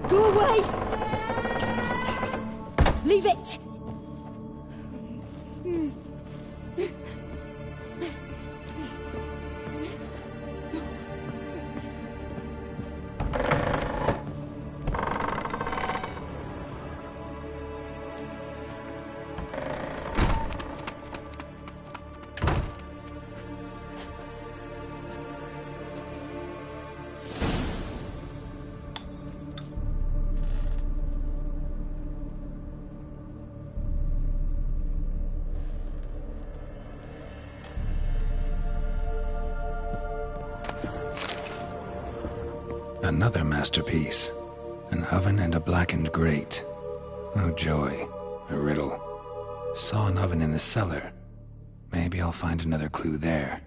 Go away! Don't do that. Leave it! Another masterpiece. An oven and a blackened grate. Oh joy, a riddle. Saw an oven in the cellar. Maybe I'll find another clue there.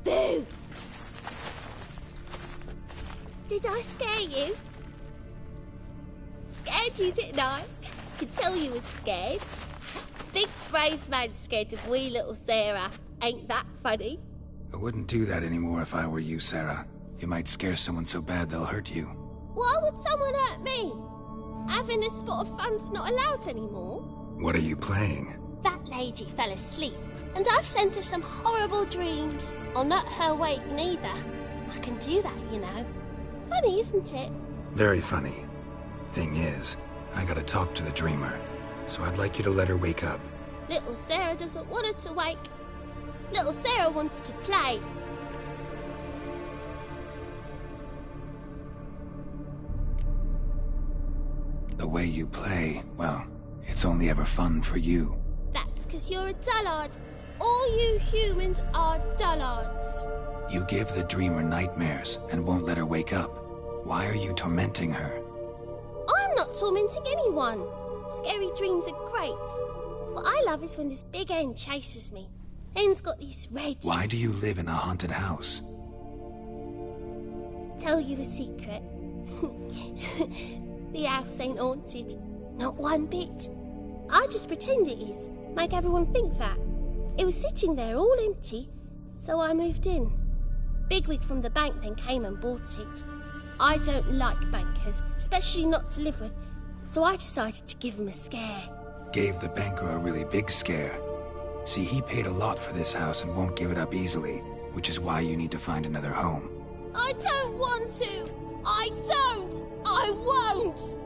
Boo! Did I scare you? Scared you, didn't I? Could tell you was scared. Big brave man scared of wee little Sarah. Ain't that funny? I wouldn't do that anymore if I were you, Sarah. You might scare someone so bad they'll hurt you. Why would someone hurt me? Having a spot of fun's not allowed anymore. What are you playing? That lady fell asleep, and I've sent her some horrible dreams. I'll not her wake neither. I can do that, you know. Funny, isn't it? Very funny. Thing is, I gotta talk to the dreamer, so I'd like you to let her wake up. Little Sarah doesn't want her to wake. Little Sarah wants to play. The way you play, well, it's only ever fun for you. That's 'cause you're a dullard. All you humans are dullards. You give the dreamer nightmares and won't let her wake up. Why are you tormenting her? I'm not tormenting anyone. Scary dreams are great. What I love is when this big hen chases me. Hen's got these red... Why do you live in a haunted house? Tell you a secret. The house ain't haunted. Not one bit. I just pretend it is. Make everyone think that. It was sitting there all empty, so I moved in. Bigwig from the bank then came and bought it. I don't like bankers, especially not to live with, so I decided to give him a scare. Gave the banker a really big scare. See, he paid a lot for this house and won't give it up easily, which is why you need to find another home. I don't want to! I don't! I won't!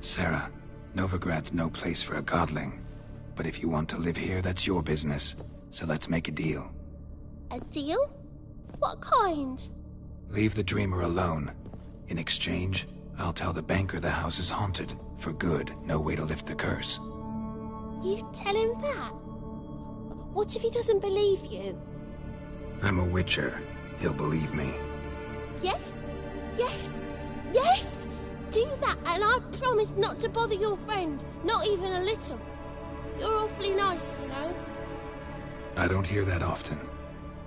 Sarah, Novigrad's no place for a godling. But if you want to live here, that's your business. So let's make a deal. A deal? What kind? Leave the dreamer alone. In exchange, I'll tell the banker the house is haunted. For good, no way to lift the curse. You tell him that? What if he doesn't believe you? I'm a witcher. He'll believe me. Yes? Yes? Yes! Do that and I promise not to bother your friend. Not even a little. You're awfully nice, you know. I don't hear that often.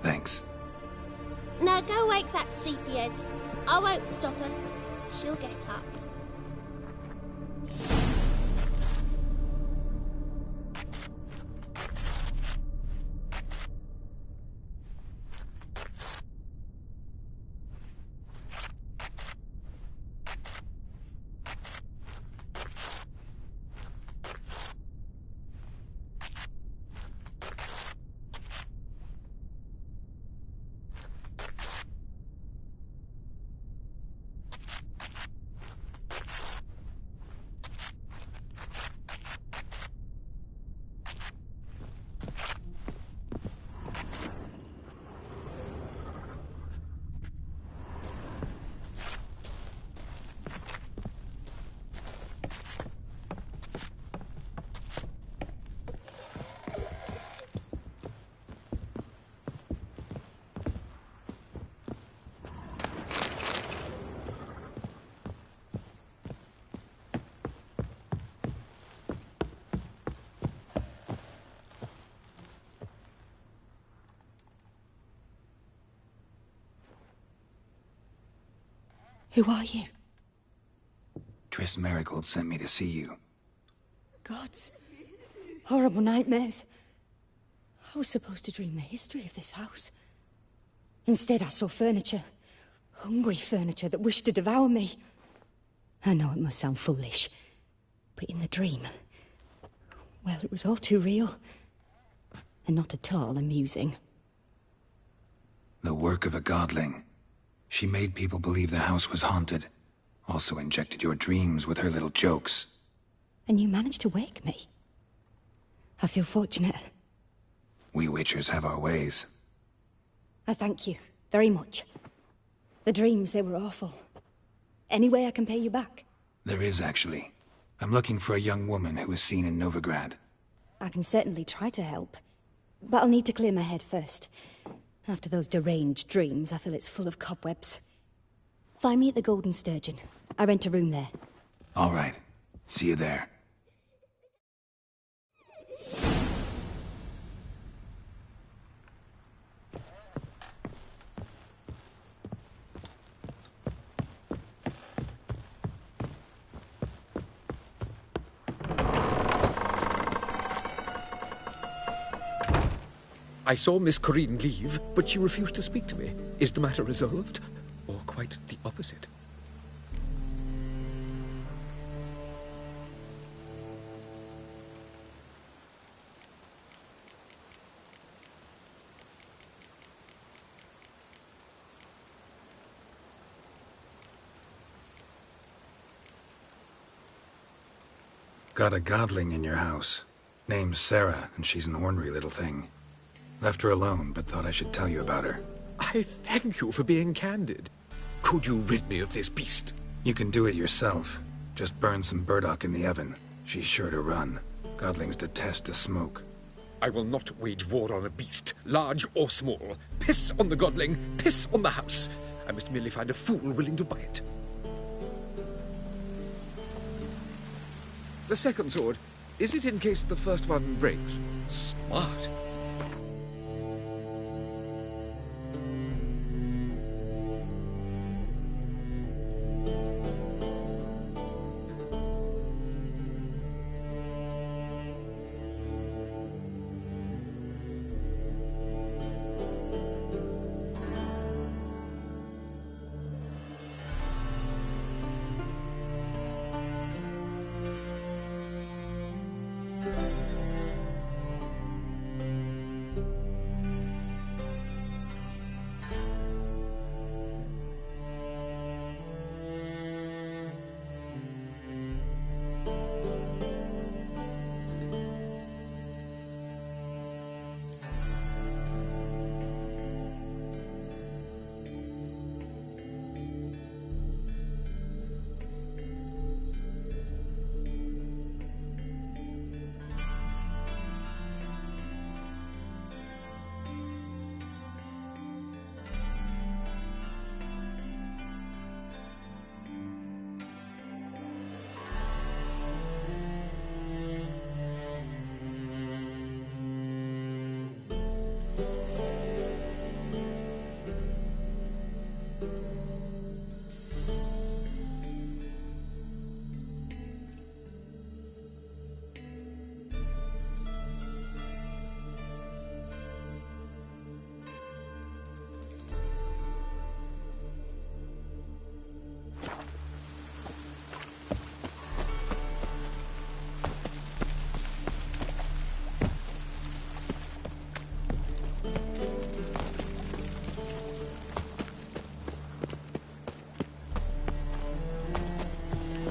Thanks. Now go wake that sleepyhead. I won't stop her. She'll get up. Who are you? Triss Marigold sent me to see you. Gods. Horrible nightmares. I was supposed to dream the history of this house. Instead, I saw furniture. Hungry furniture that wished to devour me. I know it must sound foolish, but in the dream, well, it was all too real. And not at all amusing. The work of a godling. She made people believe the house was haunted. Also injected your dreams with her little jokes. And you managed to wake me. I feel fortunate. We witchers have our ways. I thank you very much. The dreams, they were awful. Any way I can pay you back? There is, actually. I'm looking for a young woman who was seen in Novigrad. I can certainly try to help, but I'll need to clear my head first. After those deranged dreams, I feel it's full of cobwebs. Find me at the Golden Sturgeon. I rent a room there. All right. See you there. I saw Miss Corinne leave, but she refused to speak to me. Is the matter resolved? Or quite the opposite? Got a godling in your house. Name's Sarah, and she's an ornery little thing. Left her alone, but thought I should tell you about her. I thank you for being candid. Could you rid me of this beast? You can do it yourself. Just burn some burdock in the oven. She's sure to run. Godlings detest the smoke. I will not wage war on a beast, large or small. Piss on the godling, piss on the house. I must merely find a fool willing to buy it. The second sword, is it in case the first one breaks? Smart.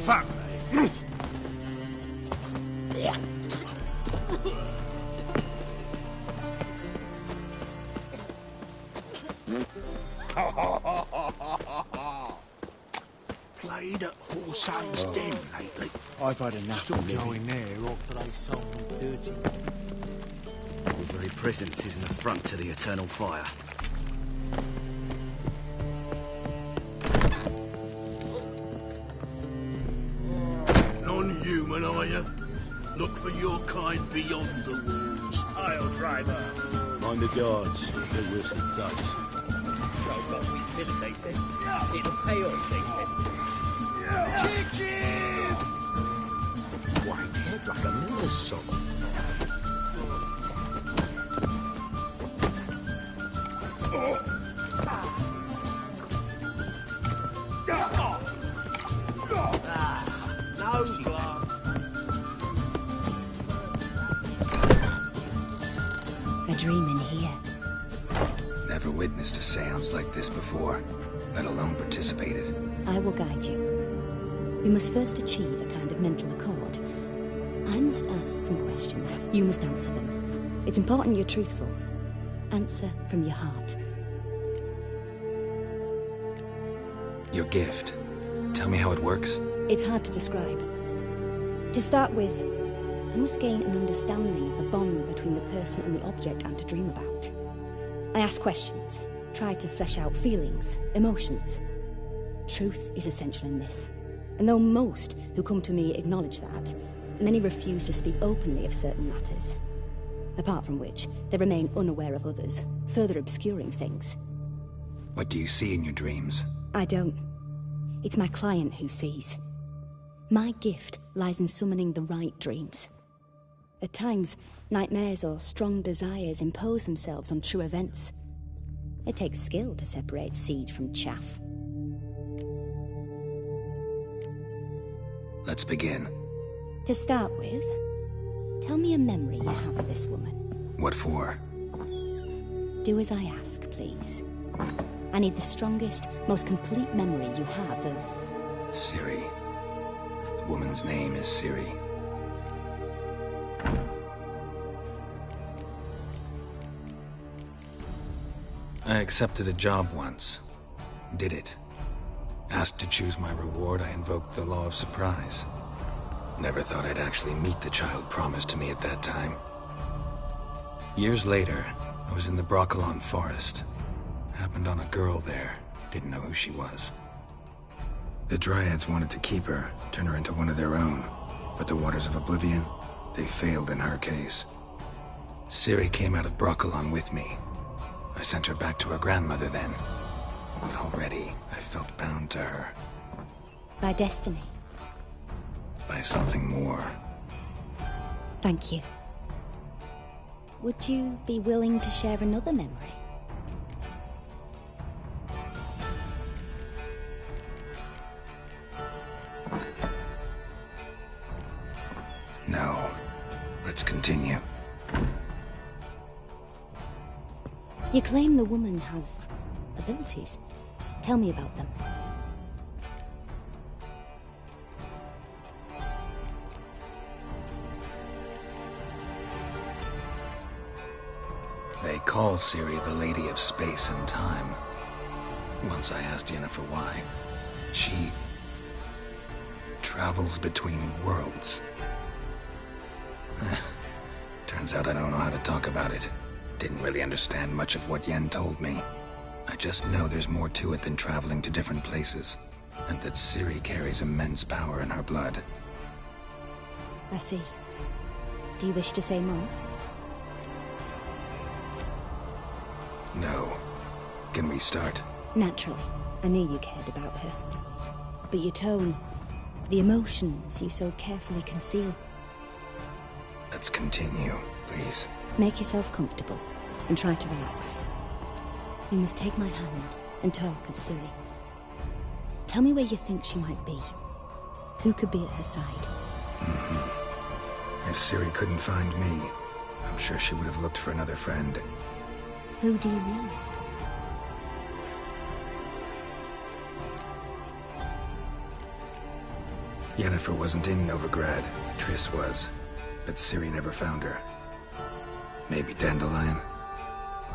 Fuck me. Played at Horsan's Den lately. I've had enough Still of living. going there after they sold me dirty. Your very presence is an affront to the eternal fire. Non-human, are you? Look for your kind beyond the walls. I'll drive her. Mind the guards. They're worse than thugs. So what we did, they said. It'll pay off, they said. Chicken! White head like a miller's son. A dream in here. Never witnessed a seance like this before, let alone participated. I will guide you. We must first achieve a kind of mental accord. I must ask some questions. You must answer them. It's important you're truthful. Answer from your heart. Your gift. Tell me how it works. It's hard to describe. To start with, I must gain an understanding of the bond between the person and the object I'm to dream about. I ask questions, try to flesh out feelings, emotions. Truth is essential in this, and though most who come to me acknowledge that, many refuse to speak openly of certain matters. Apart from which, they remain unaware of others, further obscuring things. What do you see in your dreams? I don't. It's my client who sees. My gift lies in summoning the right dreams. At times, nightmares or strong desires impose themselves on true events. It takes skill to separate seed from chaff. Let's begin. To start with, tell me a memory you have of this woman. What for? Do as I ask, please. I need the strongest, most complete memory you have of... Ciri. The woman's name is Ciri. I accepted a job once. Did it. Asked to choose my reward, I invoked the law of surprise. Never thought I'd actually meet the child promised to me at that time. Years later, I was in the Broccolon forest. Happened on a girl there. Didn't know who she was. The Dryads wanted to keep her, turn her into one of their own. But the Waters of Oblivion, they failed in her case. Ciri came out of Broccolon with me. I sent her back to her grandmother then. But already, I felt bound to her. By destiny. By something more. Thank you. Would you be willing to share another memory? No. Let's continue. You claim the woman has abilities. Tell me about them. They call Ciri the Lady of Space and Time. Once I asked Yennefer why. She travels between worlds. Turns out I don't know how to talk about it. Didn't really understand much of what Yen told me. I just know there's more to it than traveling to different places, and that Ciri carries immense power in her blood. I see. Do you wish to say more? No. Can we start? Naturally. I knew you cared about her. But your tone, the emotions you so carefully conceal. Let's continue, please. Make yourself comfortable and try to relax. You must take my hand and talk of Ciri. Tell me where you think she might be. Who could be at her side? If Ciri couldn't find me, I'm sure she would have looked for another friend. Who do you mean? Yennefer wasn't in Novigrad. Triss was. But Ciri never found her. Maybe Dandelion?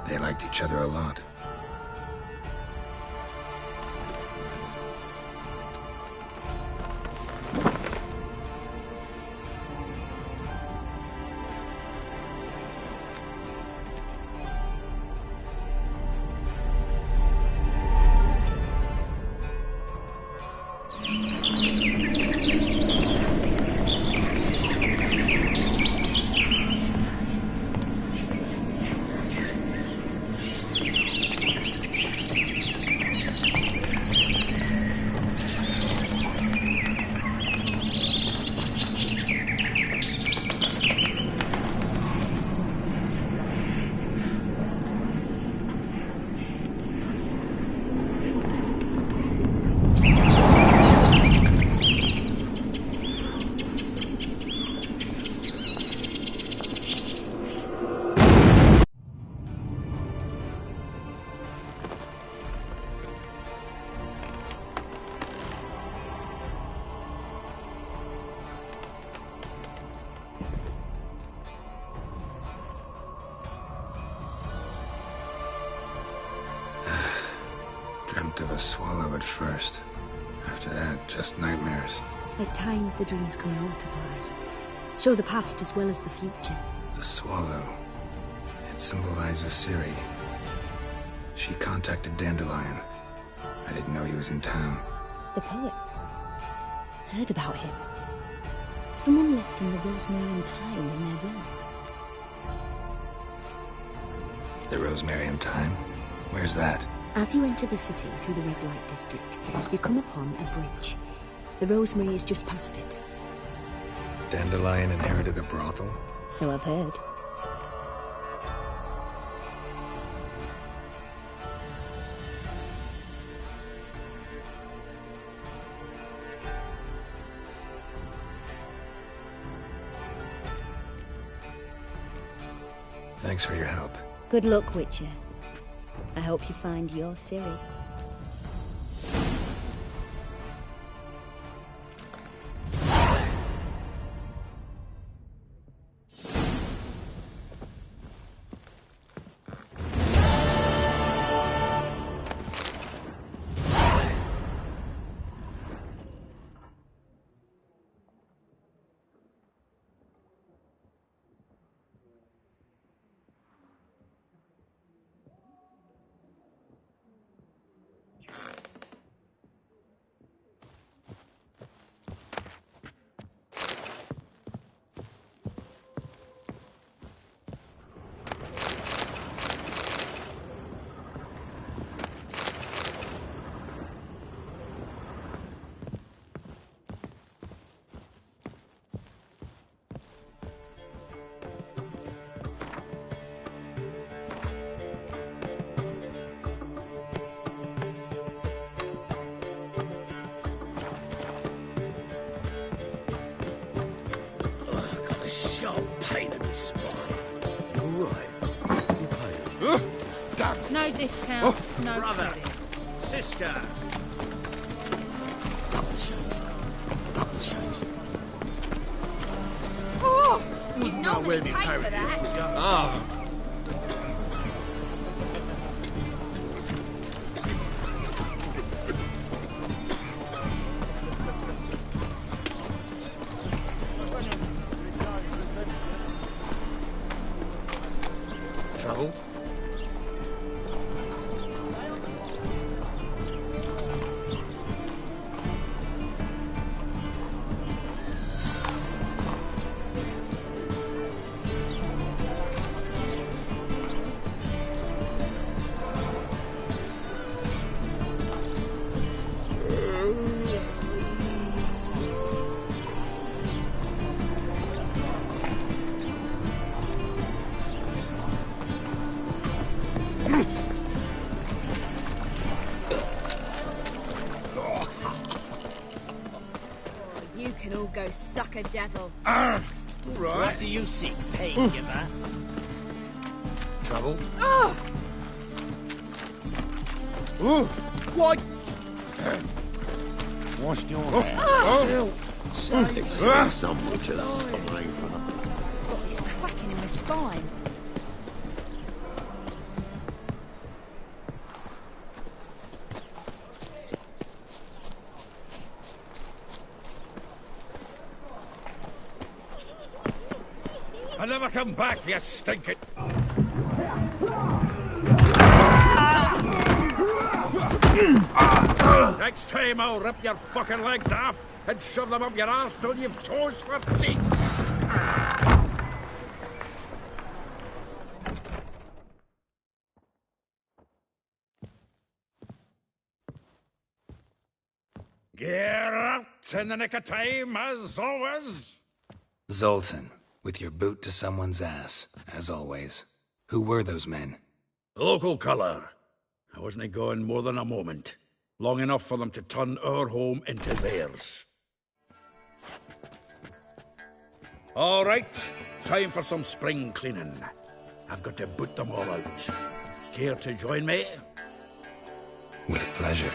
They liked each other a lot. Dreamt of a swallow at first. After that, just nightmares. At times, the dreams can multiply. Show the past as well as the future. The swallow. It symbolizes Ciri. She contacted Dandelion. I didn't know he was in town. The poet. Heard about him. Someone left him the Rosemary Time in their will. The Rosemary Time? Where's that? As you enter the city through the red light district, you come upon a bridge. The Rosemary is just past it. Dandelion inherited a brothel? So I've heard. Thanks for your help. Good luck, Witcher. I hope you find your Ciri. Sharp pain in his spine. All right. You paid. Damn. No discounts, no brother, credit. sister. Double shades. Double shades. Oh! You Wouldn't know normally where pay the for parody that. would go. Ah. Trouble? You can all go suck a devil. All right. What do you seek, pain giver? Trouble? Oh! Ooh. What? Washed your Oh. hair. Oh. Someone just away from them. Got this cracking in my spine. I'll never come back, you stinking. Next time I'll rip your fucking legs off and shove them up your arse till you've toes for teeth. Geralt in the nick of time, as always. Zoltan, with your boot to someone's ass, as always. Who were those men? Local colour. I wasn't going more than a moment. Long enough for them to turn our home into theirs. All right, time for some spring cleaning. I've got to boot them all out. Care to join me? With pleasure.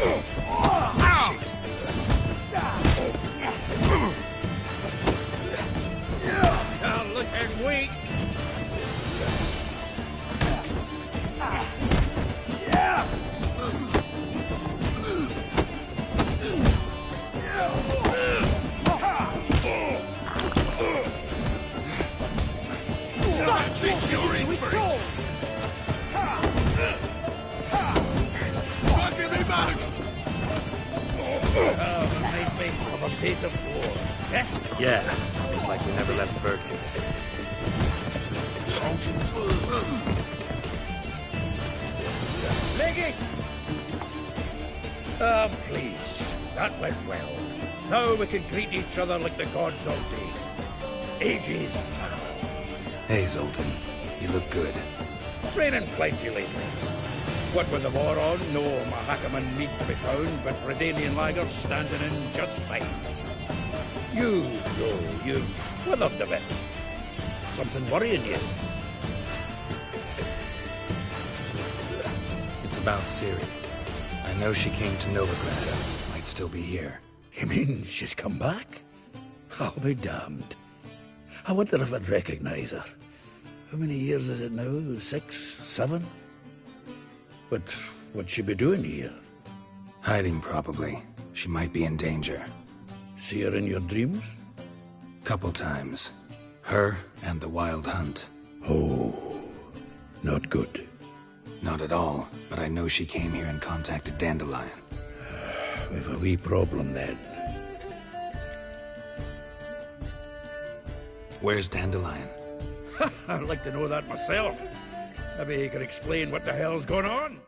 You're looking weak. Stop talking into his soul! Fucking me back! Oh, reminds me of a piece of floor. Eh? Yeah, it's like we never left Fergie. Leg it! I'm pleased. That went well. Now we can greet each other like the gods all day. Ages, pal. Hey, Zoltan. You look good. Training plenty lately. What with the war on, no Mahakaman need to be found, but Redanian lagers standing in just fine. You know you've withered a bit. Something worrying you? It's about Ciri. I know she came to Novigrad. Might still be here. You mean she's come back? I'll be damned. I wonder if I'd recognize her. How many years is it now? 6, 7? What'd she be doing here? Hiding, probably. She might be in danger. See her in your dreams? Couple times. Her and the Wild Hunt. Oh, not good. Not at all, but I know she came here and contacted Dandelion. We've a wee problem then. Where's Dandelion? I'd like to know that myself. Maybe he could explain what the hell's going on.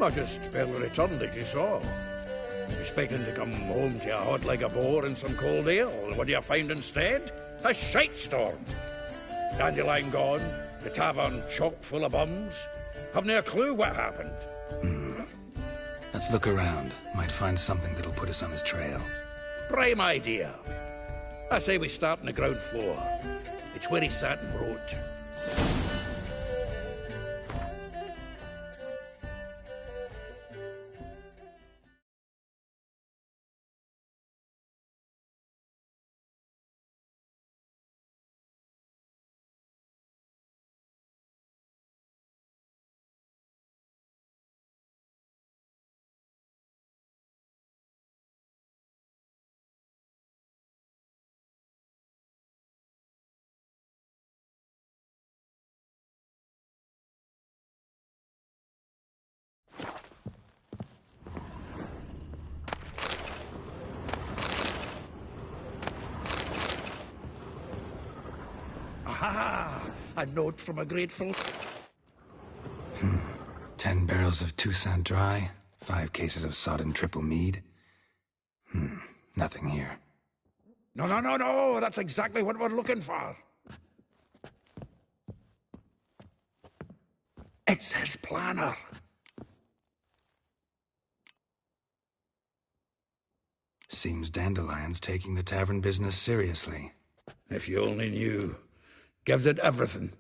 I just barely returned, as you saw. Expecting to come home to a hot like a boar and some cold ale. What do you find instead? A shite storm. Dandelion gone, the tavern chock full of bums. Haven't a clue what happened. Let's look around. Might find something that'll put us on his trail. Prime idea. I say we start on the ground floor. It's where he sat and wrote. A note from a grateful... 10 barrels of Toussaint Dry, 5 cases of sodden triple mead. Nothing here. No, that's exactly what we're looking for. It's his planner. Seems Dandelion's taking the tavern business seriously. If you only knew. Gives it everything.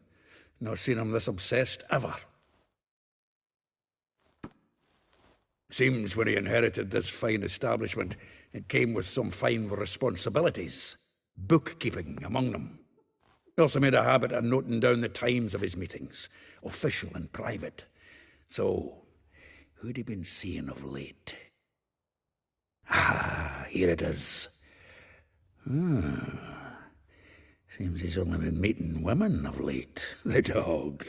Not seen him this obsessed ever. Seems when he inherited this fine establishment, it came with some fine responsibilities. Bookkeeping among them. He also made a habit of noting down the times of his meetings, official and private. So, who'd he been seeing of late? Ah, here it is. Seems he's only been meeting women of late, the dog.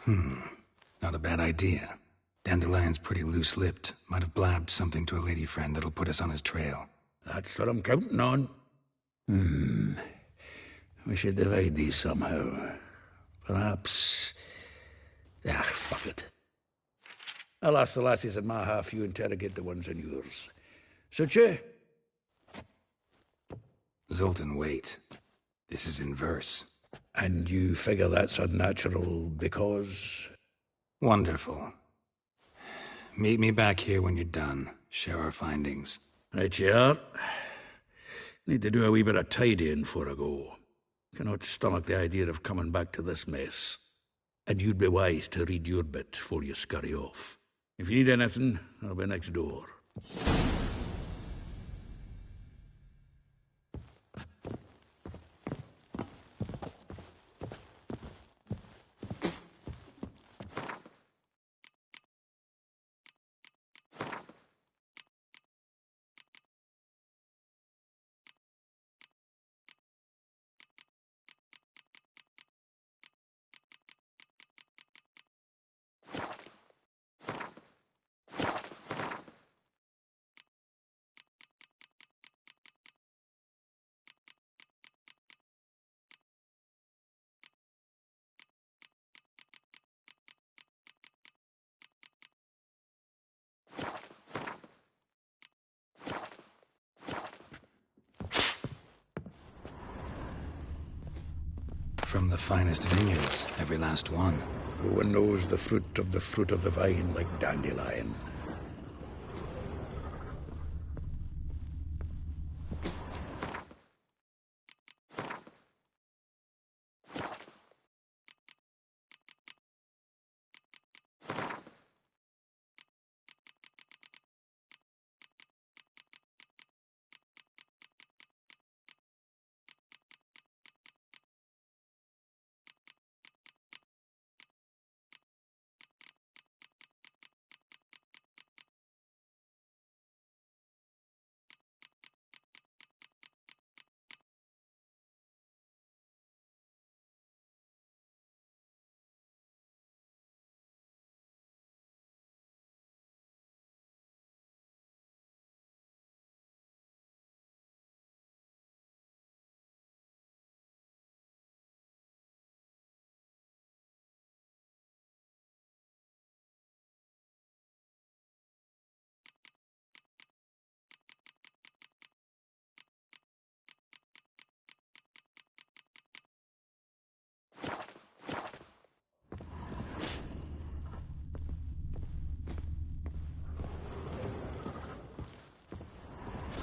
Not a bad idea. Dandelion's pretty loose-lipped. Might have blabbed something to a lady friend that'll put us on his trail. That's what I'm counting on. We should divide these somehow. Perhaps... fuck it. I'll ask the lassies in my half, you interrogate the ones in yours. Suit you? Zoltan, wait. This is in verse. And you figure that's unnatural because... Wonderful. Meet me back here when you're done. Share our findings. Right you are. Need to do a wee bit of tidying before I go. Cannot stomach the idea of coming back to this mess. And you'd be wise to read your bit before you scurry off. If you need anything, I'll be next door. From the finest vineyards, every last one. Who one knows the fruit of the vine like dandelion?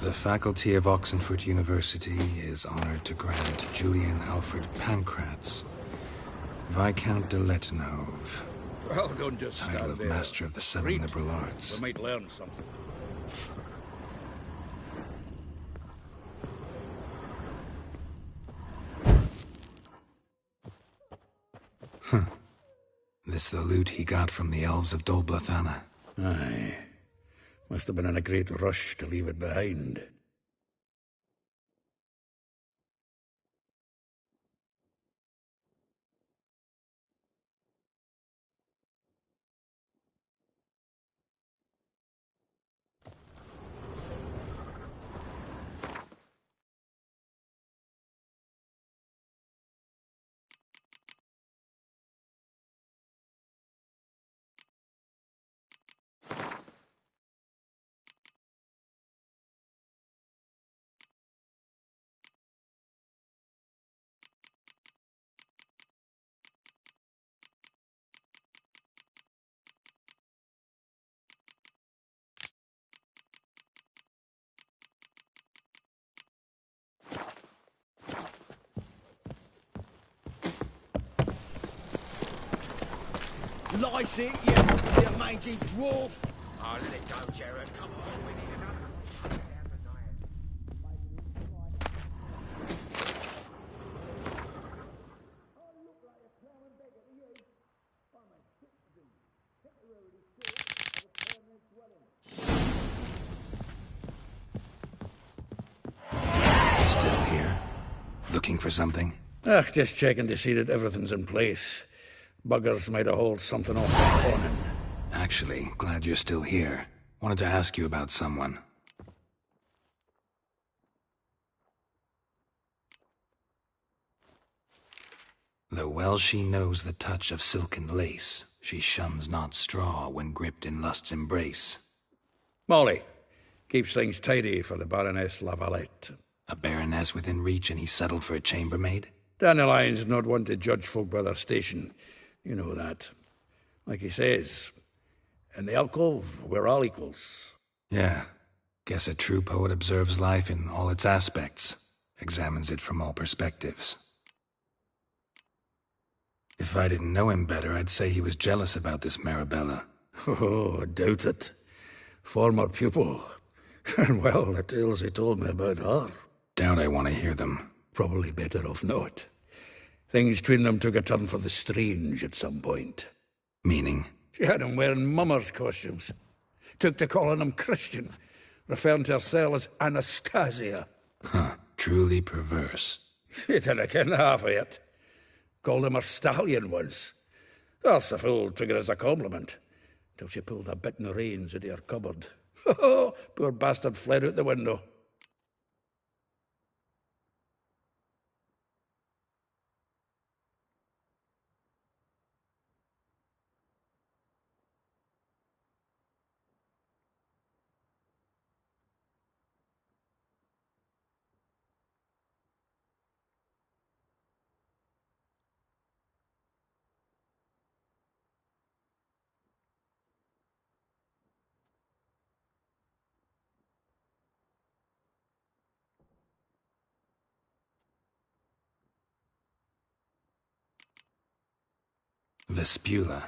The faculty of Oxenford University is honored to grant Julian Alfred Pancratz, Viscount de Letenove, Well, don't just title stand of there. Master of the Seven Read. Liberal Arts. We might learn something. This the loot he got from the elves of Dol Blathanna. Aye. Must have been in a great rush to leave it behind. Lice it, you mangy dwarf! Oh, let it go, Geralt. Come on, we need another. Still here? Looking for something? Just checking to see that everything's in place. Buggers might have hauled something off the awning. Actually, glad you're still here. Wanted to ask you about someone. Though well she knows the touch of silken lace, she shuns not straw when gripped in lust's embrace. Molly keeps things tidy for the Baroness Lavalette. A baroness within reach and he settled for a chambermaid? Dandelion's not one to judge folk by their station. You know that. Like he says, in the alcove, we're all equals. Yeah. Guess a true poet observes life in all its aspects, examines it from all perspectives. If I didn't know him better, I'd say he was jealous about this Marabella. Oh, I doubt it. Former pupil. And well, the tales he told me about her. Doubt I want to hear them. Probably better off not. Things between them took a turn for the strange at some point. Meaning? She had him wearing mummers' costumes. Took to calling him Christian, referring to herself as Anastasia. Huh, truly perverse. She didn't ken half of it. Called him her stallion once. That's the fool took it as a compliment, till she pulled a bit in the reins into her cupboard. Poor bastard fled out the window. Vespula.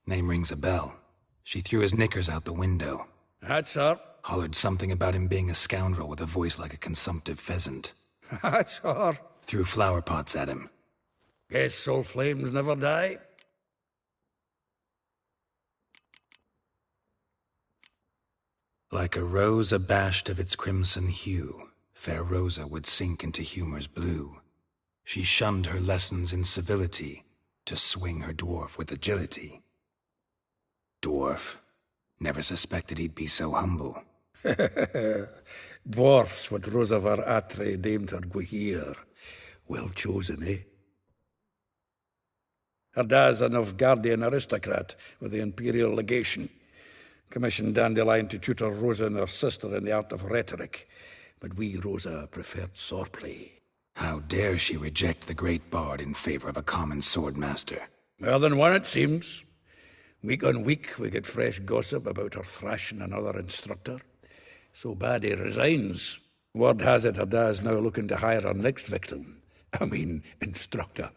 Name rings a bell. She threw his knickers out the window. That's her. Hollered something about him being a scoundrel with a voice like a consumptive pheasant. That's her. Threw flower pots at him. Guess soul flames never die. Like a rose abashed of its crimson hue, fair Rosa would sink into humor's blue. She shunned her lessons in civility, to swing her dwarf with agility. Dwarf. Never suspected he'd be so humble. Dwarfs what Rosa var Atre named her Guihir. Well chosen, eh? Her dad's a Novgardian aristocrat with the Imperial Legation. Commissioned Dandelion to tutor Rosa and her sister in the art of rhetoric. But we, Rosa, preferred swordplay. How dare she reject the great bard in favor of a common swordmaster? More than one, it seems. Week on week, we get fresh gossip about her thrashing another instructor. So bad he resigns. Word has it her dad's now looking to hire her next victim. I mean, instructor.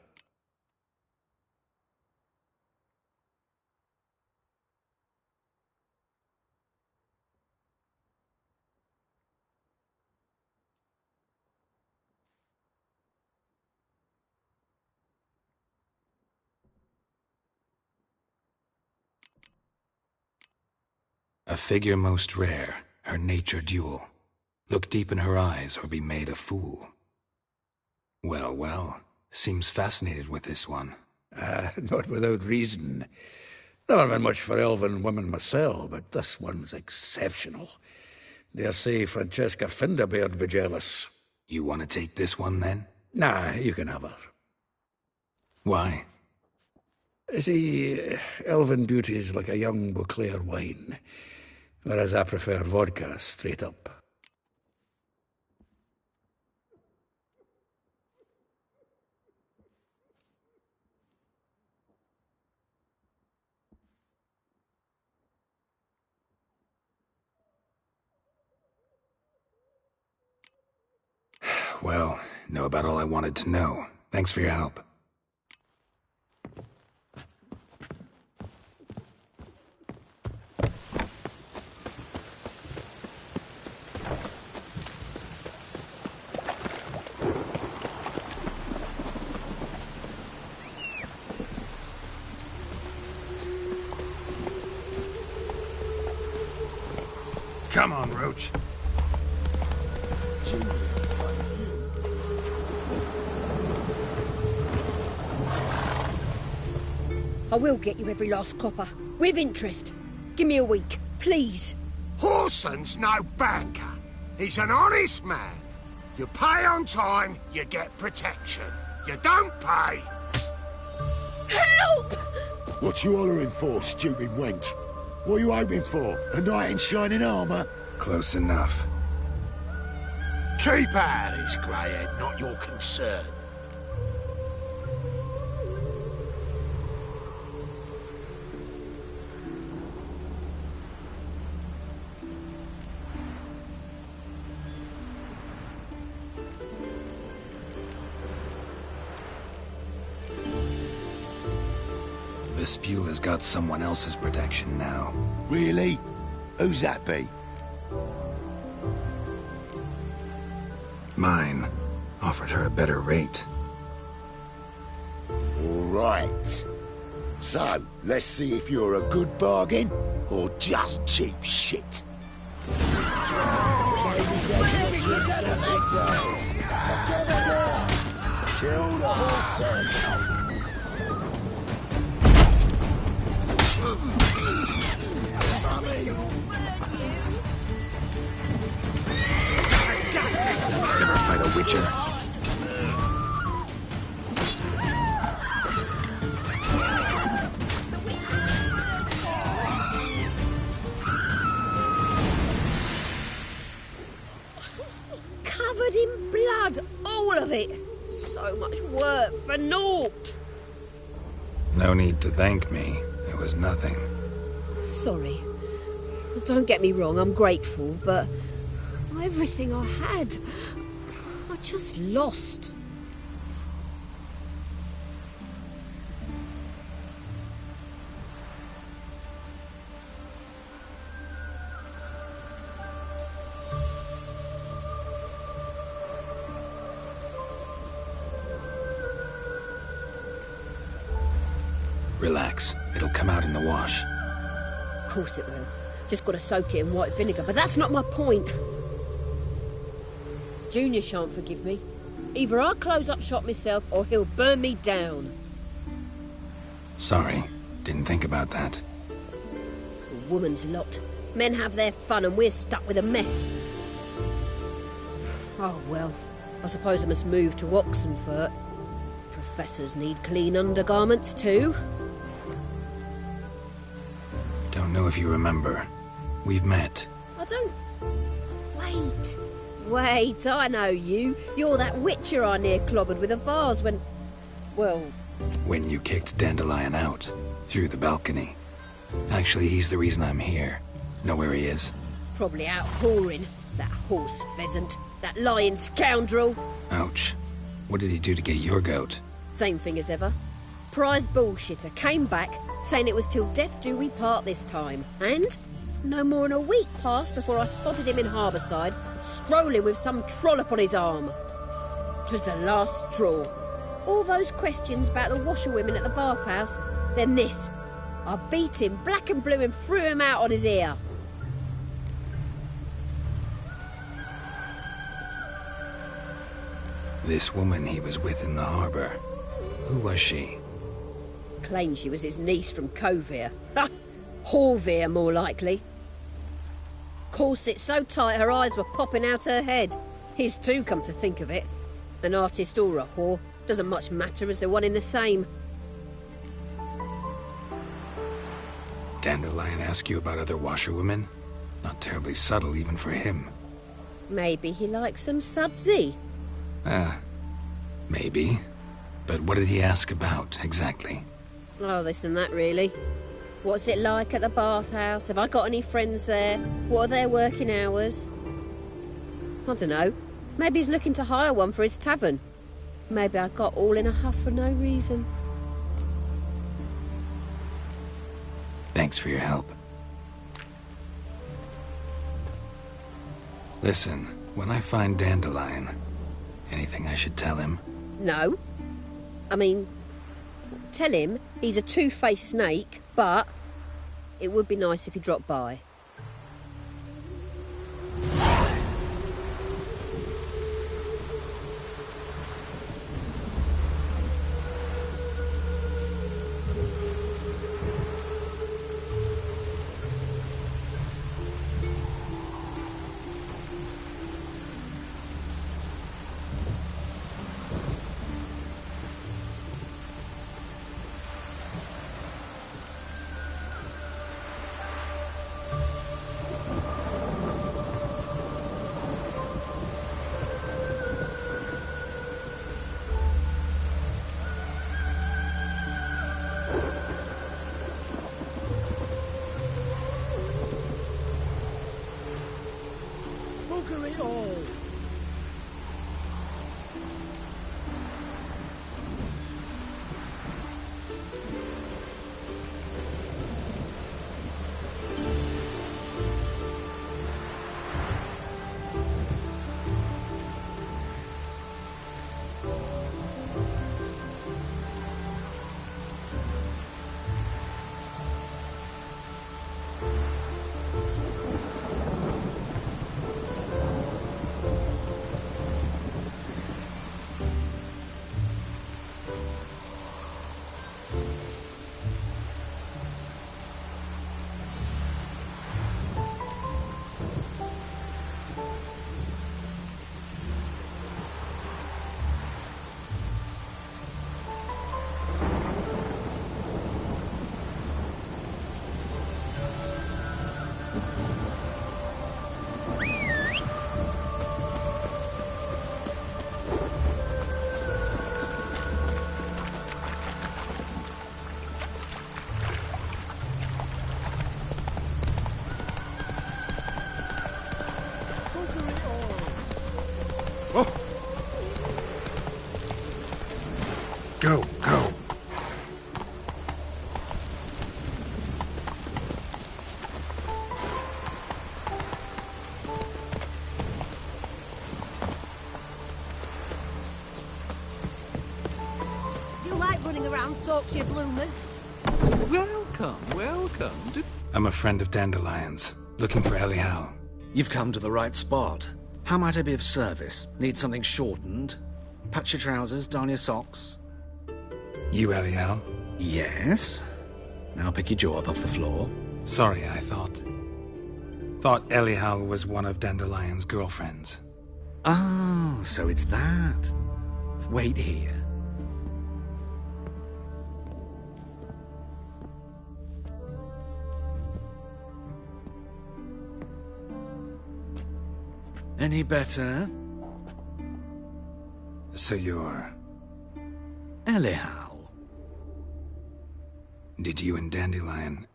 A figure most rare, her nature dual. Look deep in her eyes or be made a fool. Well, well, seems fascinated with this one. Not without reason. Never been much for elven women myself, but this one's exceptional. Dare say Francesca Finderbeard be jealous. You want to take this one, then? Nah, you can have her. Why? See, elven beauty's like a young Beauclair wine, whereas I prefer vodka straight up. Well, know about all I wanted to know. Thanks for your help. Come on, Roach. I will get you every last copper, with interest. Give me a week, please. Horson's no banker. He's an honest man. You pay on time, you get protection. You don't pay... Help! What you hollering for, stupid wench? What are you hoping for? A knight in shining armour? Close enough. Keep out of this, greyhead, not your concern. Vespula's got someone else's protection now. Really? Who's that be? Mine. Offered her a better rate. All right. So, let's see if you're a good bargain or just cheap shit. Kill the horse. Ever fight a witcher? Covered in blood, all of it. So much work for naught. No need to thank me. There was nothing. Sorry. Don't get me wrong, I'm grateful, but everything I had, I just lost. Relax. It'll come out in the wash. Of course it will. Just got to soak it in white vinegar, but that's not my point. Junior shan't forgive me. Either I'll close up shop myself or he'll burn me down. Sorry. Didn't think about that. A woman's lot. Men have their fun and we're stuck with a mess. Oh, well. I suppose I must move to Oxenfurt. Professors need clean undergarments too. Don't know if you remember. We've met. I don't... Wait, I know you. You're that witcher I near clobbered with a vase when... Well... When you kicked Dandelion out. Through the balcony. Actually, he's the reason I'm here. Know where he is? Probably out whoring. That horse pheasant. That lying scoundrel. Ouch. What did he do to get your goat? Same thing as ever. Prize bullshitter came back, saying it was till death do we part this time. And no more than a week passed before I spotted him in Harbourside, strolling with some trollop on his arm. 'Twas the last straw. All those questions about the washerwomen at the bathhouse, then this. I beat him black and blue and threw him out on his ear. This woman he was with in the harbour. Who was she? Claimed she was his niece from Kovir. Ha! Horvir, more likely. Corset so tight her eyes were popping out her head. His too, come to think of it. An artist or a whore. Doesn't much matter as they're one in the same. Dandelion ask you about other washerwomen? Not terribly subtle even for him. Maybe he likes some sudsy. Maybe. But what did he ask about, exactly? Oh, this and that, really. What's it like at the bathhouse? Have I got any friends there? What are their working hours? I don't know. Maybe he's looking to hire one for his tavern. Maybe I got all in a huff for no reason. Thanks for your help. Listen, when I find Dandelion, anything I should tell him? No. I mean, tell him he's a two-faced snake, but it would be nice if he dropped by. Go, go. You like running around, talks your bloomers. Welcome, welcome. I'm a friend of Dandelion's, looking for Elial. You've come to the right spot. How might I be of service? Need something shortened? Patch your trousers, darn your socks. You Elial? Yes. Now pick your jaw up off the floor. Sorry, I thought Elial was one of Dandelion's girlfriends. Oh, so it's that. Wait here. Any better? So you're... Elial. Did you and Dandelion...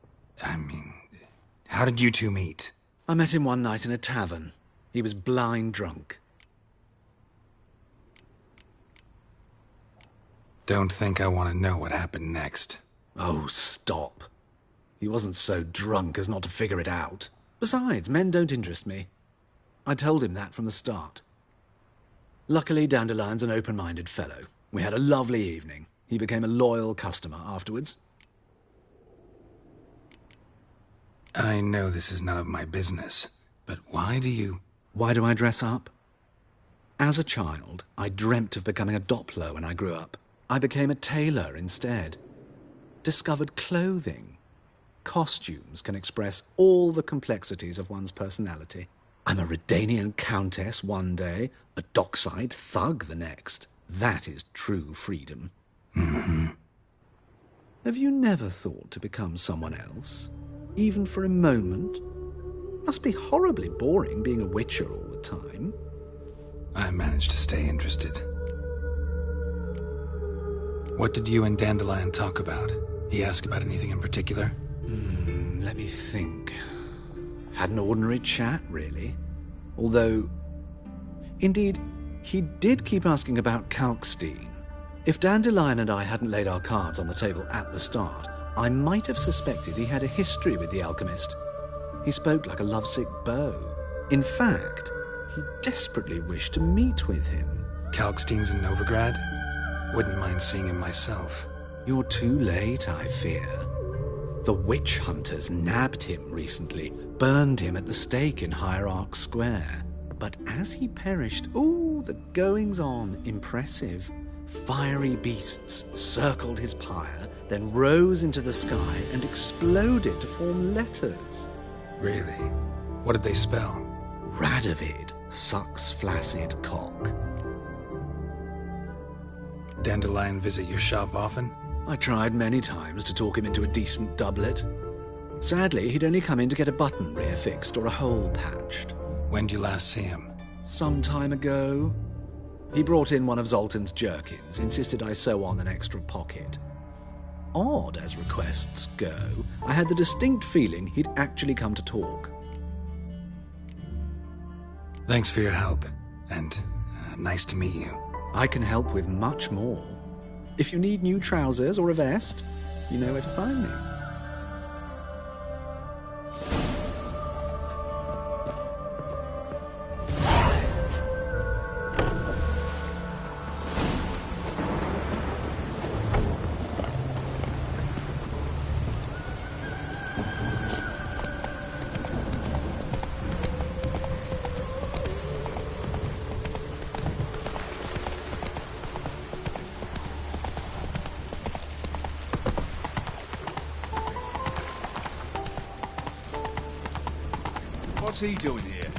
how did you two meet? I met him one night in a tavern. He was blind drunk. Don't think I want to know what happened next. Oh, stop. He wasn't so drunk as not to figure it out. Besides, men don't interest me. I told him that from the start. Luckily, Dandelion's an open-minded fellow. We had a lovely evening. He became a loyal customer afterwards. I know this is none of my business, but why do I dress up? As a child, I dreamt of becoming a Doppler when I grew up. I became a tailor instead. Discovered clothing. Costumes can express all the complexities of one's personality. I'm a Redanian countess one day, a dockside thug the next. That is true freedom. Mm-hmm. Have you never thought to become someone else? Even for a moment? Must be horribly boring being a witcher all the time. I managed to stay interested. What did you and Dandelion talk about? He asked about anything in particular? Let me think. Had an ordinary chat, really. Although, indeed, he did keep asking about Kalkstein. If Dandelion and I hadn't laid our cards on the table at the start, I might have suspected he had a history with the alchemist. He spoke like a lovesick beau. In fact, he desperately wished to meet with him. Kalkstein's in Novigrad? Wouldn't mind seeing him myself. You're too late, I fear. The witch hunters nabbed him recently, burned him at the stake in Hierarch Square. But as he perished, the goings-on, impressive. Fiery beasts circled his pyre, then rose into the sky and exploded to form letters. Really? What did they spell? Radovid sucks flaccid cock. Dandelion visit your shop often? I tried many times to talk him into a decent doublet. Sadly, he'd only come in to get a button reaffixed or a hole patched. When did you last see him? Some time ago. He brought in one of Zoltan's jerkins, insisted I sew on an extra pocket. Odd as requests go, I had the distinct feeling he'd actually come to talk. Thanks for your help, and nice to meet you. I can help with much more. If you need new trousers or a vest, you know where to find me. What's he doing here?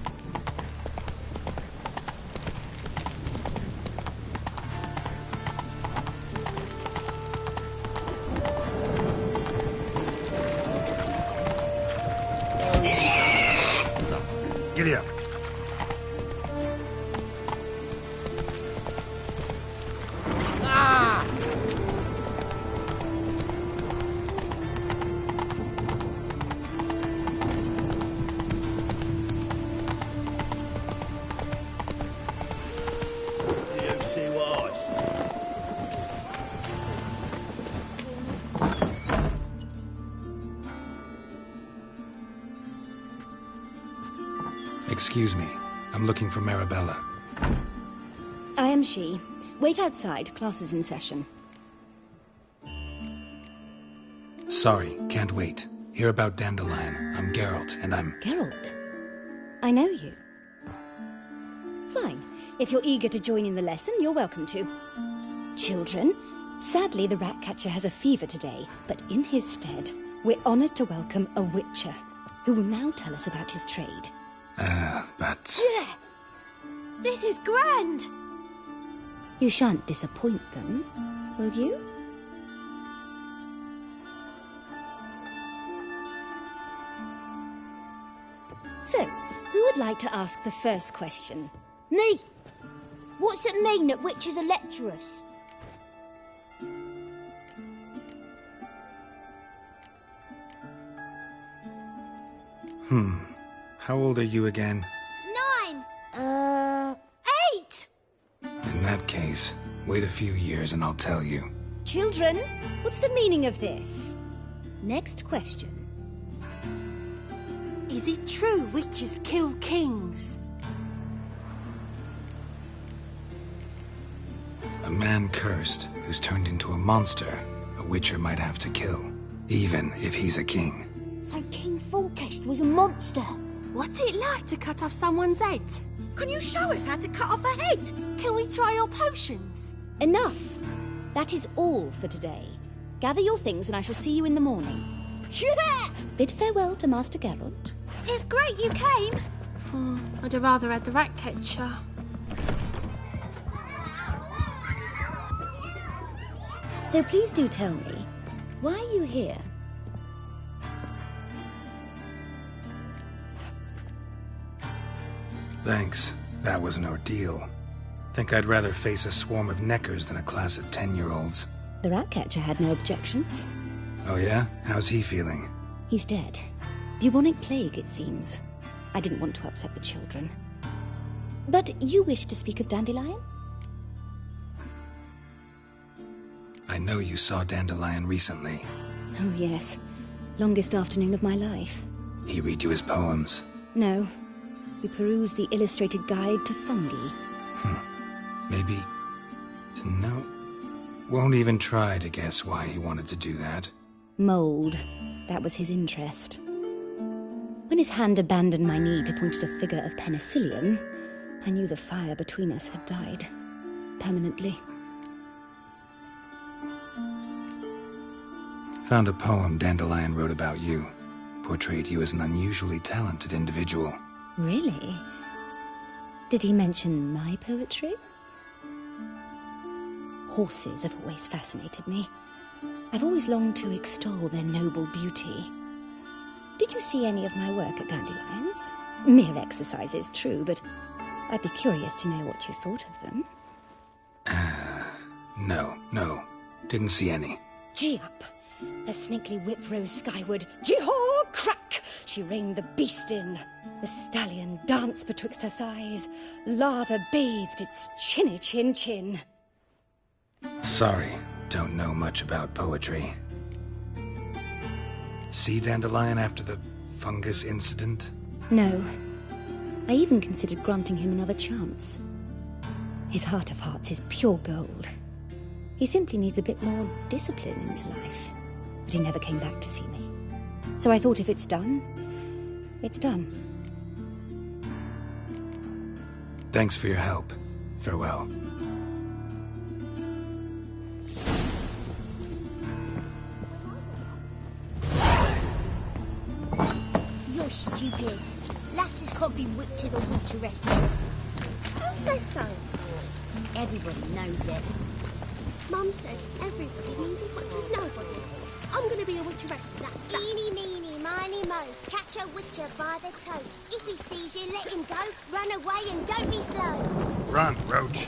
Giddy up. Excuse me. I'm looking for Marabella. I am she. Wait outside. Class is in session. Sorry, can't wait. Hear about Dandelion. I'm Geralt, and I'm... Geralt? I know you. Fine. If you're eager to join in the lesson, you're welcome to. Children, sadly the Ratcatcher has a fever today, but in his stead, we're honoured to welcome a Witcher, who will now tell us about his trade. But... Yeah. This is grand! You shan't disappoint them, will you? So, who would like to ask the first question? Me! What's it mean that witches are lecturers? How old are you again? 9! 8! In that case, wait a few years and I'll tell you. Children, what's the meaning of this? Next question. Is it true witches kill kings? A man cursed who's turned into a monster, a witcher might have to kill, even if he's a king. So King Foltest was a monster. What's it like to cut off someone's head? Can you show us how to cut off a head? Can we try your potions? Enough. That is all for today. Gather your things and I shall see you in the morning. Yeah! Bid farewell to Master Geralt. It's great you came. I'd have rather had the Ratcatcher. So please do tell me, why are you here? Thanks. That was an ordeal. Think I'd rather face a swarm of neckers than a class of 10-year-olds. The Ratcatcher had no objections. Oh yeah? How's he feeling? He's dead. Bubonic plague, it seems. I didn't want to upset the children. But you wish to speak of Dandelion? I know you saw Dandelion recently. Oh yes. Longest afternoon of my life. He read you his poems? No. We perused the illustrated guide to fungi. Maybe... No. Won't even try to guess why he wanted to do that. Mold. That was his interest. When his hand abandoned my knee to point at a figure of penicillium, I knew the fire between us had died. Permanently. Found a poem Dandelion wrote about you. Portrayed you as an unusually talented individual. Really? Did he mention my poetry? Horses have always fascinated me. I've always longed to extol their noble beauty. Did you see any of my work at Dandelion's? Mere exercises, true, but I'd be curious to know what you thought of them. No. Didn't see any. Gee up! Her snakely whip rose skyward. Jee-haw! Crack! She reined the beast in. The stallion danced betwixt her thighs. Lava bathed its chinny chin. Sorry, don't know much about poetry. See Dandelion after the fungus incident? No. I even considered granting him another chance. His heart of hearts is pure gold. He simply needs a bit more discipline in his life. But he never came back to see me. So I thought if it's done, it's done. Thanks for your help. Farewell. You're stupid. Lasses can't be witches or witcheresses. Who says so? Everybody knows it. Mum says everybody means as much as nobody. I'm gonna be a witcheress, that's that. Eeny, meeny, miny, mo. Catch a witcher by the toe. If he sees you, let him go. Run away and don't be slow. Run, Roach.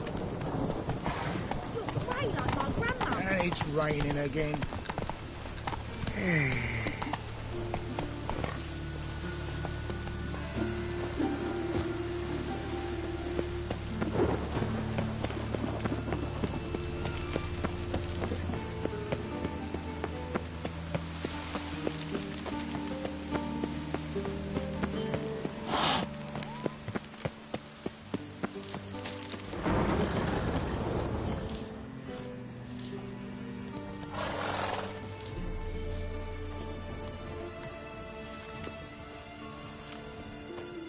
You're grey like my grandma. And it's raining again.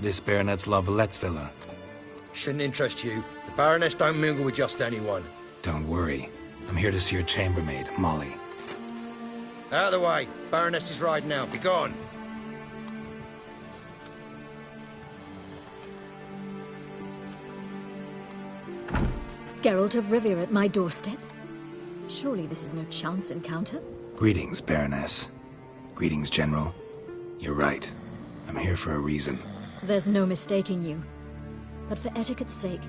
This Baronet's La Valette's villa. Shouldn't interest you. The Baroness don't mingle with just anyone. Don't worry. I'm here to see your chambermaid, Molly. Out of the way. Baroness is riding out. Be gone. Geralt of Rivia at my doorstep? Surely this is no chance encounter? Greetings, Baroness. Greetings, General. You're right. I'm here for a reason. There's no mistaking you. But for etiquette's sake,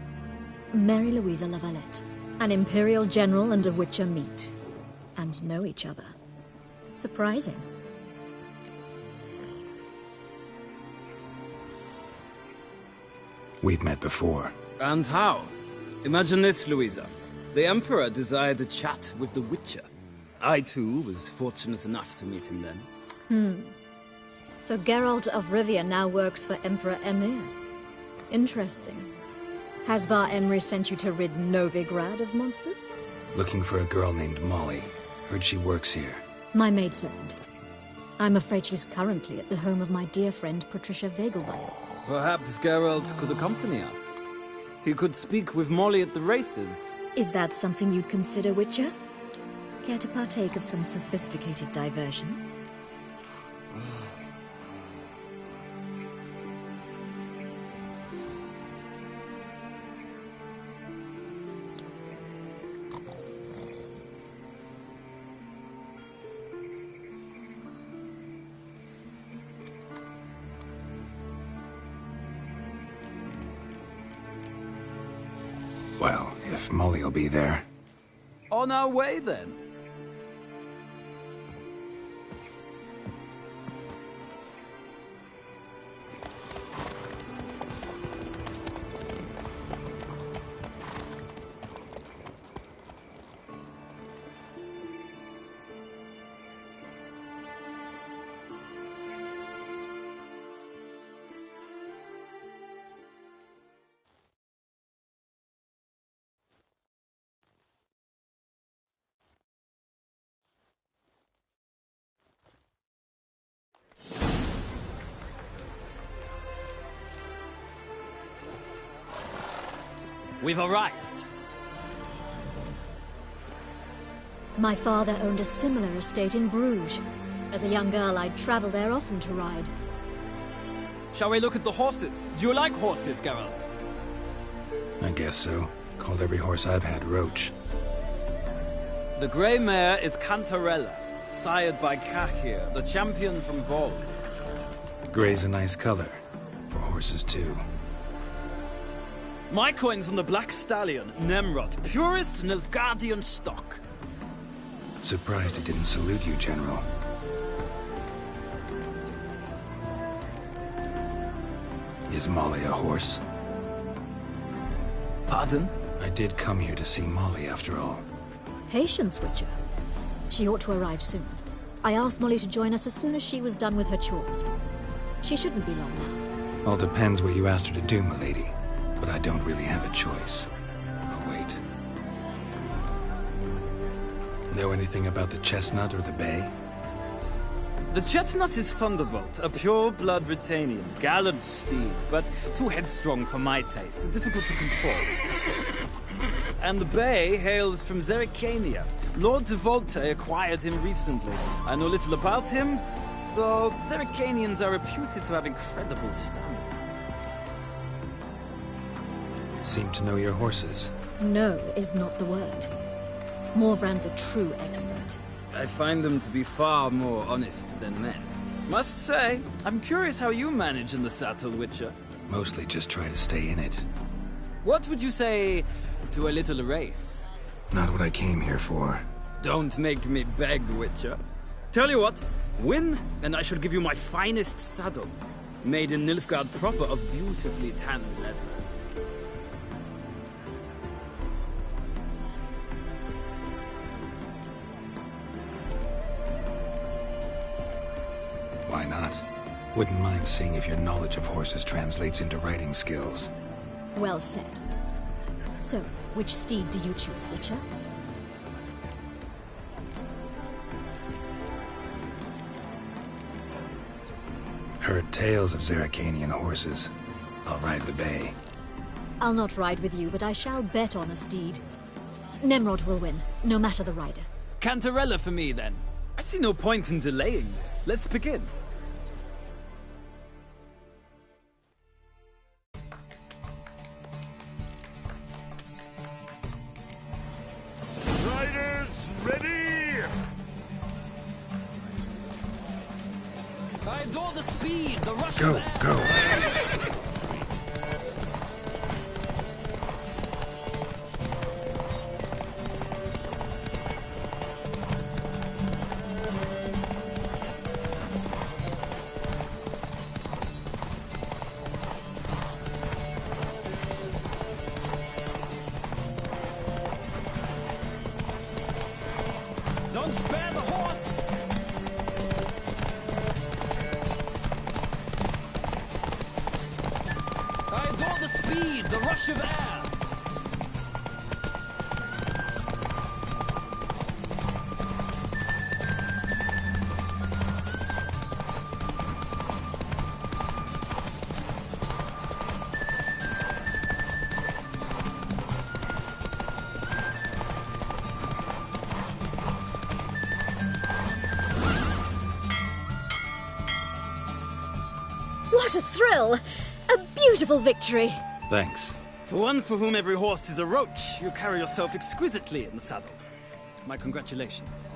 Mary Louisa La Valette, an Imperial General and a Witcher meet. And know each other. Surprising. We've met before. And how? Imagine this, Louisa. The Emperor desired a chat with the Witcher. I, too, was fortunate enough to meet him then. So Geralt of Rivia now works for Emperor Emir. Interesting. Has Var Emry sent you to rid Novigrad of monsters? Looking for a girl named Molly. Heard she works here. My maidservant. I'm afraid she's currently at the home of my dear friend Patricia Vegelwald. Perhaps Geralt could accompany us. He could speak with Molly at the races. Is that something you'd consider, Witcher? Care to partake of some sophisticated diversion? Well, if Molly'll be there. On our way, then. We've arrived. My father owned a similar estate in Bruges. As a young girl, I'd travel there often to ride. Shall we look at the horses? Do you like horses, Geralt? I guess so. Called every horse I've had Roach. The grey mare is Cantarella, sired by Cahir, the champion from Vol. Grey's a nice color. For horses, too. My coin's on the Black Stallion, Nemrod, purest Nilfgaardian stock. Surprised he didn't salute you, General. Is Molly a horse? Pardon? I did come here to see Molly, after all. Patience, Witcher. She ought to arrive soon. I asked Molly to join us as soon as she was done with her chores. She shouldn't be long now. All depends what you asked her to do, milady. But I don't really have a choice. I'll wait. Know anything about the chestnut or the bay? The chestnut is Thunderbolt, a pure-blood Britannian, gallant steed, but too headstrong for my taste, difficult to control. And the bay hails from Zerrikania. Lord de Volte acquired him recently. I know little about him, though Zerrikanians are reputed to have incredible stamina. seem to know your horses. No is not the word. Morvran's a true expert. I find them to be far more honest than men. Must say, I'm curious how you manage in the saddle, Witcher. Mostly just try to stay in it. What would you say to a little race? Not what I came here for. Don't make me beg, Witcher. Tell you what, win, and I shall give you my finest saddle. Made in Nilfgaard proper of beautifully tanned leather. Why not? Wouldn't mind seeing if your knowledge of horses translates into riding skills. Well said. So, which steed do you choose, Witcher? Heard tales of Zeracanian horses. I'll ride the bay. I'll not ride with you, but I shall bet on a steed. Nemrod will win, no matter the rider. Cantarella for me, then. I see no point in delaying this. Let's begin. Riders, ready! I adore the speed, the rush Go, of air. go! Don't spare the horse! I adore the speed, the rush of air. What a thrill! A beautiful victory! Thanks. For one for whom every horse is a roach, you carry yourself exquisitely in the saddle. My congratulations.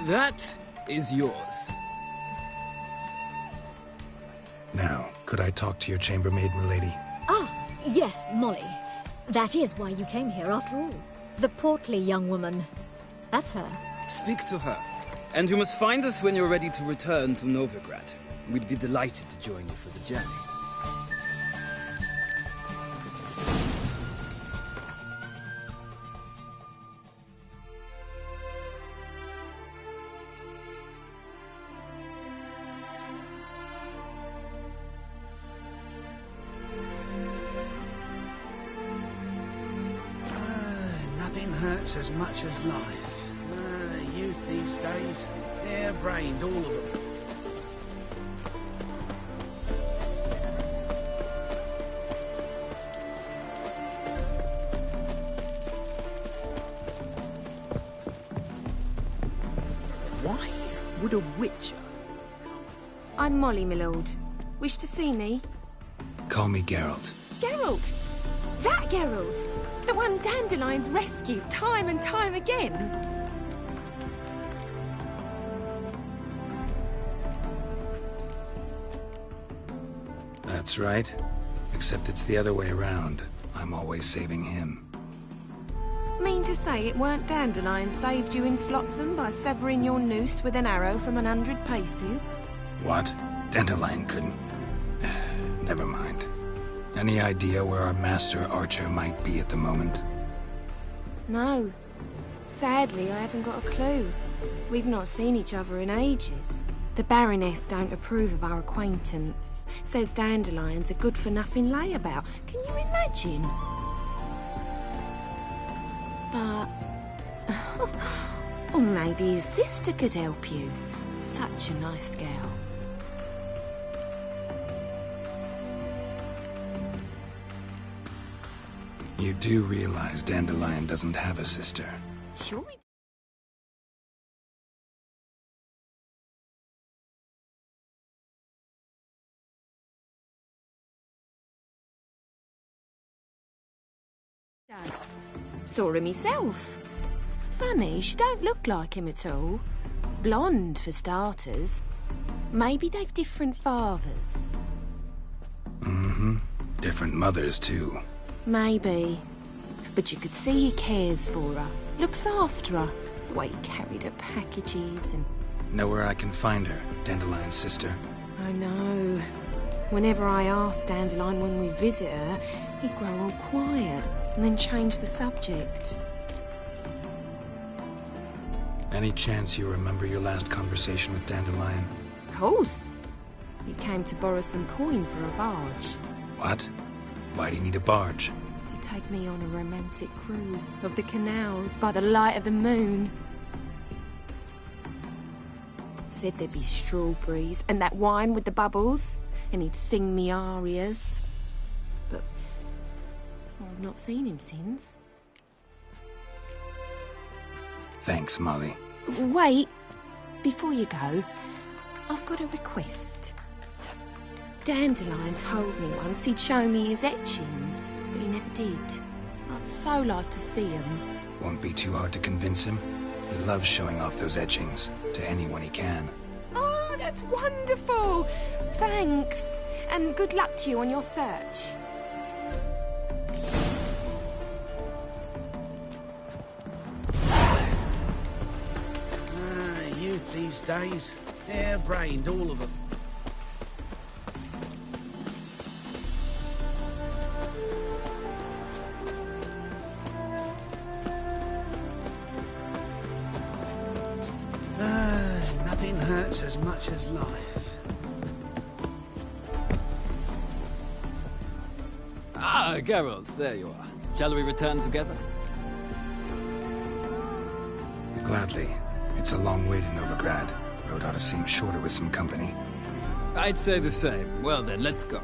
That is yours. Now, could I talk to your chambermaid, milady? Ah, yes, Molly. That is why you came here after all. The portly young woman. That's her. Speak to her. And you must find us when you're ready to return to Novigrad. We'd be delighted to join you for the journey. Nothing hurts as much as life. Youth these days, hair-brained, all of them. Why would a witcher? I'm Molly, my lord. Wish to see me? Call me Geralt. Geralt! That Geralt! The one Dandelion's rescued time and time again! That's right. Except it's the other way around. I'm always saving him. Mean to say it weren't Dandelion saved you in Flotsam by severing your noose with an arrow from 100 paces? What? Dandelion couldn't... Never mind. Any idea where our master archer might be at the moment? No. Sadly, I haven't got a clue. We've not seen each other in ages. The Baroness don't approve of our acquaintance. Says Dandelion's a good-for-nothing layabout. Can you imagine? But... or maybe his sister could help you. Such a nice girl. You do realize Dandelion doesn't have a sister. Sure we Yes. Saw him myself. Funny, she don't look like him at all. Blonde, for starters. Maybe they've different fathers. Mm-hmm. Different mothers, too. Maybe. But you could see he cares for her. Looks after her. The way he carried her packages and... Know where I can find her, Dandelion's sister? I know. Whenever I ask Dandelion when we visit her, he'd grow all quiet and then change the subject. Any chance you remember your last conversation with Dandelion? Of course. He came to borrow some coin for a barge. What? Why do you need a barge? To take me on a romantic cruise of the canals by the light of the moon. Said there'd be strawberries and that wine with the bubbles, and he'd sing me arias. But I've not seen him since. Thanks, Molly. Wait, before you go, I've got a request. Dandelion told me once he'd show me his etchings, but he never did. I'd so like to see them. Won't be too hard to convince him. He loves showing off those etchings to anyone he can. Oh, that's wonderful! Thanks, and good luck to you on your search. Youth these days, hair-brained, all of them. Nothing hurts as much as life. Ah, Geralt, there you are. Shall we return together? Gladly. It's a long way to Novigrad. Road ought to seem shorter with some company. I'd say the same. Well then, let's go.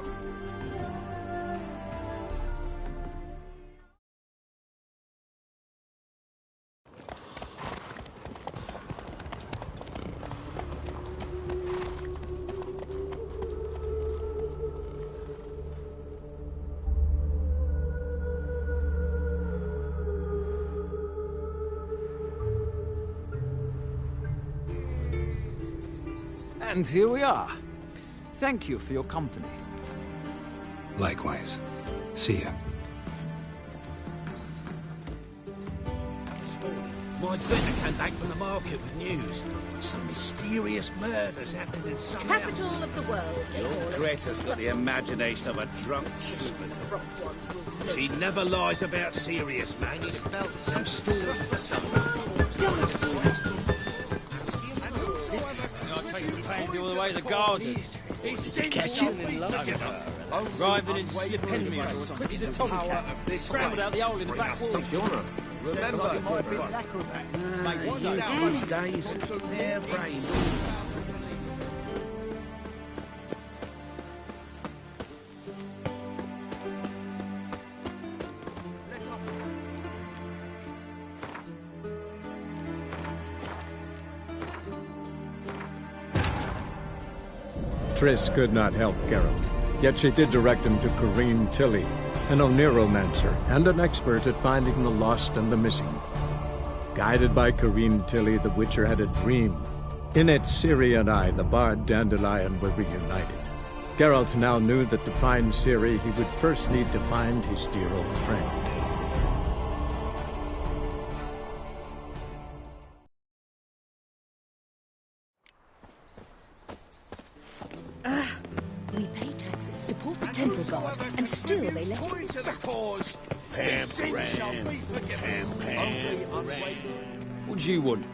And here we are. Thank you for your company. Likewise. See ya. This morning, my vicar came back from the market with news. Some mysterious murders happening in some Capital house. of the world. Your Greta's got the imagination of a drunk stupid. She never lies about serious matters. Some stories to Taking all the way to the garden. catch him. Driving in Slippenmere or something. He's a tomcat. Scrambled out the hole in the back wall. Remember, you might be an acrobat. These days, hair-brained. Triss could not help Geralt, yet she did direct him to Corrine Tilly, an Oniromancer and an expert at finding the lost and the missing. Guided by Corrine Tilly, the Witcher had a dream. In it, Ciri and I, the bard Dandelion, were reunited. Geralt now knew that to find Ciri, he would first need to find his dear old friend. We pay taxes, support the temple guard, and still they let it to the cause. What do you want?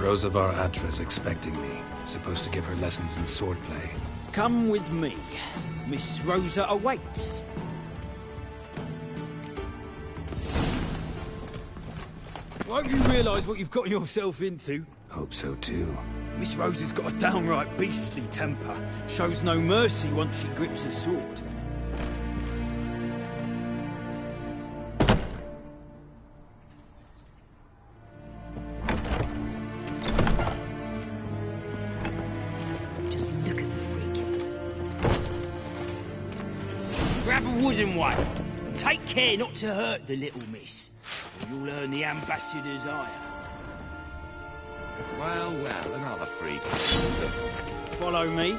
Rosavar Atra's expecting me. Supposed to give her lessons in swordplay. Come with me. Miss Rosa awaits. Won't you realise what you've got yourself into? Hope so too. Miss Rosa's got a downright beastly temper. Shows no mercy once she grips a sword. Just look at the freak. Grab a wooden one. And take care not to hurt the little miss. Or you'll earn the ambassador's ire. Well, well, another freak. Follow me.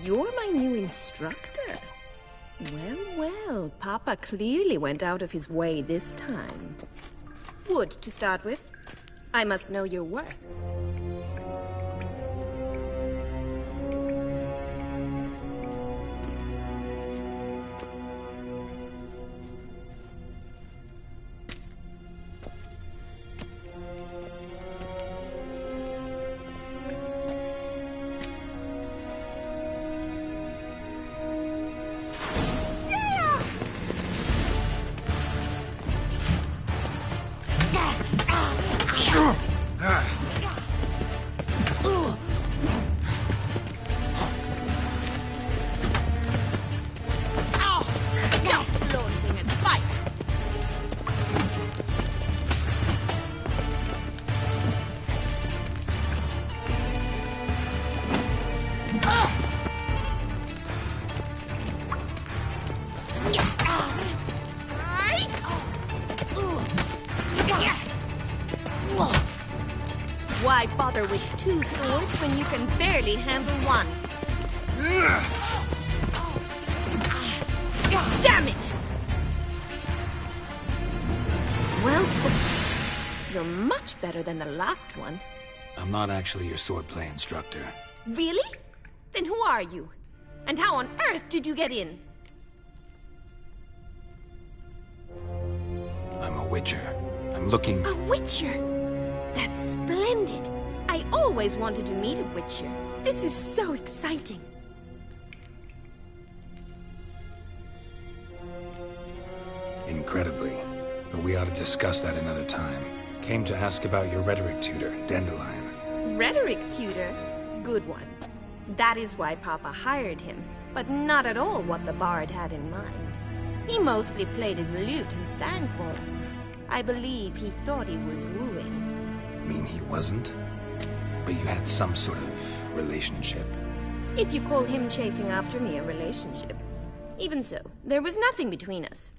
You're my new instructor. Well, well, Papa clearly went out of his way this time. Wood, to start with. I must know your worth. Why bother with two swords when you can barely handle one? Damn it! Well fought. You're much better than the last one. I'm not actually your swordplay instructor. Really? Then who are you? And how on earth did you get in? I'm a witcher. I'm looking... A witcher? That's splendid. I always wanted to meet a witcher. This is so exciting. Incredibly. But we ought to discuss that another time. Came to ask about your rhetoric tutor, Dandelion. Rhetoric tutor? Good one. That is why Papa hired him, but not at all what the bard had in mind. He mostly played his lute and sang for us. I believe he thought he was wooing. Mean he wasn't? But you had some sort of relationship. If you call him chasing after me a relationship. Even so, there was nothing between us.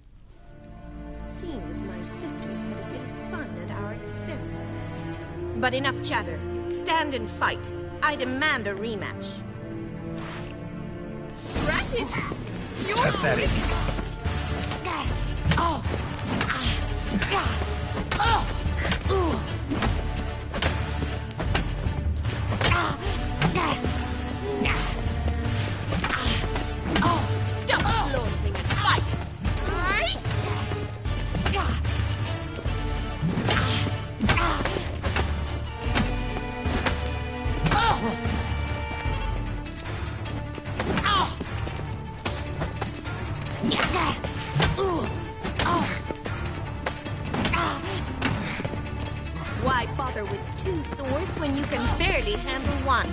Seems my sisters had a bit of fun at our expense. But enough chatter. Stand and fight. I demand a rematch. Drat it! You're pathetic. Stop flaunting and fight! Why bother with two swords when you can barely handle one?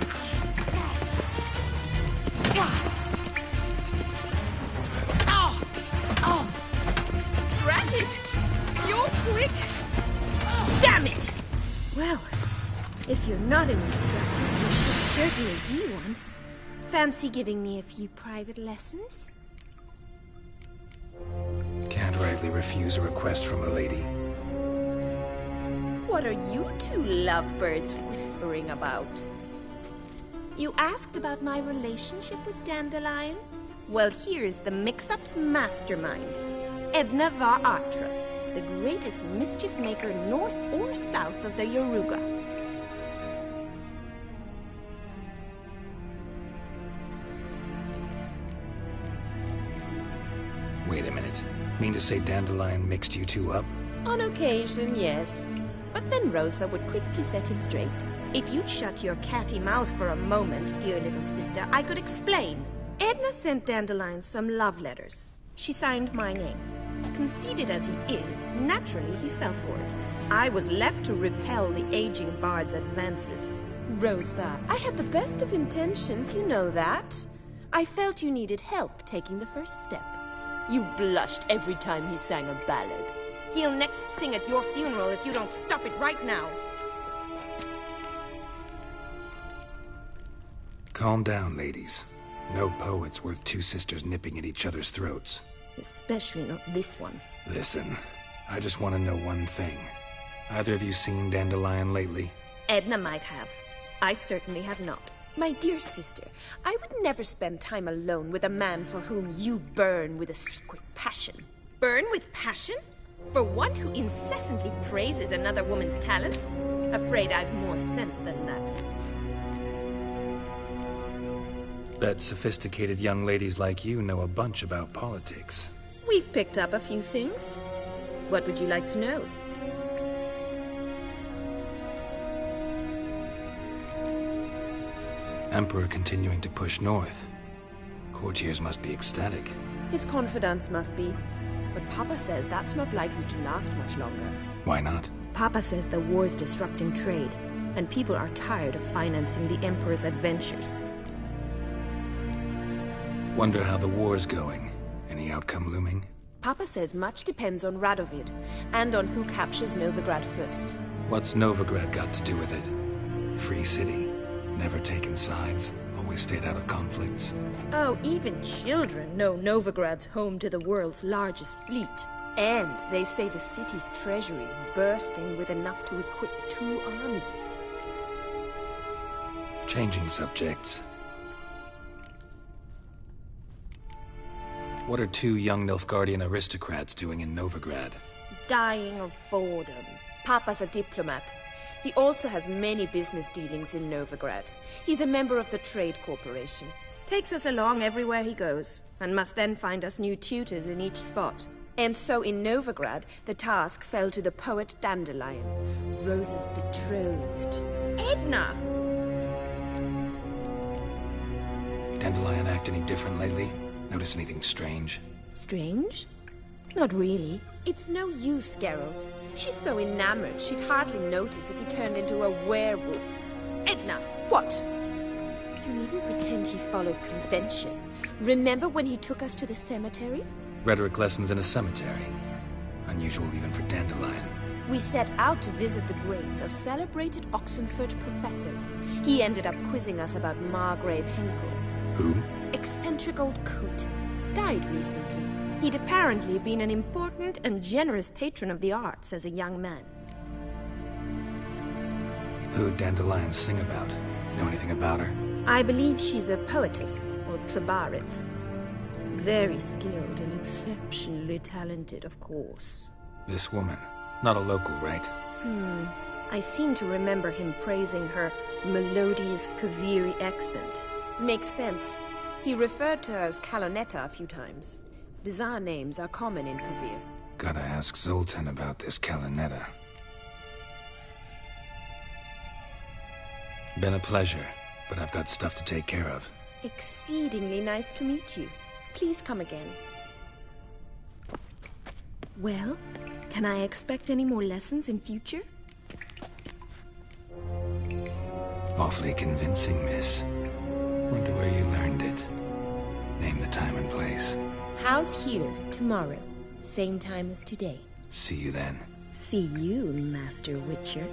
Drat it! You're quick! Damn it! Well, if you're not an instructor, you should certainly be one. Fancy giving me a few private lessons? Can't rightly refuse a request from a lady. What are you two lovebirds whispering about? You asked about my relationship with Dandelion? Well, here's the mix-up's mastermind. Edna var Atra, the greatest mischief maker north or south of the Yaruga. Wait a minute. Mean to say Dandelion mixed you two up? On occasion, yes. But then Rosa would quickly set him straight. If you'd shut your catty mouth for a moment, dear little sister, I could explain. Edna sent Dandelion some love letters. She signed my name. Conceited as he is, naturally he fell for it. I was left to repel the aging bard's advances. Rosa, I had the best of intentions, you know that. I felt you needed help taking the first step. You blushed every time he sang a ballad. He'll next sing at your funeral if you don't stop it right now. Calm down, ladies. No poet's worth two sisters nipping at each other's throats. Especially not this one. Listen, I just want to know one thing. Either of you seen Dandelion lately? Edna might have. I certainly have not. My dear sister, I would never spend time alone with a man for whom you burn with a secret passion. Burn with passion? For one who incessantly praises another woman's talents? Afraid I've more sense than that. Bet sophisticated young ladies like you know a bunch about politics. We've picked up a few things. What would you like to know? Emperor continuing to push north. Courtiers must be ecstatic. His confidants must be. But Papa says that's not likely to last much longer. Why not? Papa says the war's disrupting trade, and people are tired of financing the Emperor's adventures. Wonder how the war's going. Any outcome looming? Papa says much depends on Radovid, and on who captures Novigrad first. What's Novigrad got to do with it? Free city. Never taken sides. Always stayed out of conflicts. Oh, even children know Novigrad's home to the world's largest fleet. And they say the city's treasury is bursting with enough to equip 2 armies. Changing subjects. What are 2 young Nilfgaardian aristocrats doing in Novigrad? Dying of boredom. Papa's a diplomat. He also has many business dealings in Novigrad. He's a member of the Trade Corporation. Takes us along everywhere he goes, and must then find us new tutors in each spot. And so in Novigrad, the task fell to the poet Dandelion, Rosa's betrothed. Edna! Dandelion act any different lately? Notice anything strange? Strange? Not really. It's no use, Geralt. She's so enamored she'd hardly notice if he turned into a werewolf. Edna, what? You needn't pretend he followed convention. Remember when he took us to the cemetery? Rhetoric lessons in a cemetery. Unusual even for Dandelion. We set out to visit the graves of celebrated Oxenford professors. He ended up quizzing us about Margrave Henkel. Who? Eccentric old coot. Died recently. He'd apparently been an important and generous patron of the arts as a young man. Who'd Dandelion sing about? Know anything about her? I believe she's a poetess, or trabaritz. Very skilled and exceptionally talented, of course. This woman. Not a local, right? I seem to remember him praising her melodious Kaviri accent. Makes sense. He referred to her as Calonetta a few times. Bizarre names are common in Kavir. Gotta ask Zoltan about this Calonetta. Been a pleasure, but I've got stuff to take care of. Exceedingly nice to meet you. Please come again. Well, can I expect any more lessons in future? Awfully convincing, miss. Wonder where you learned it. Name the time and place. House here, tomorrow. Same time as today. See you then. See you, Master Witcher.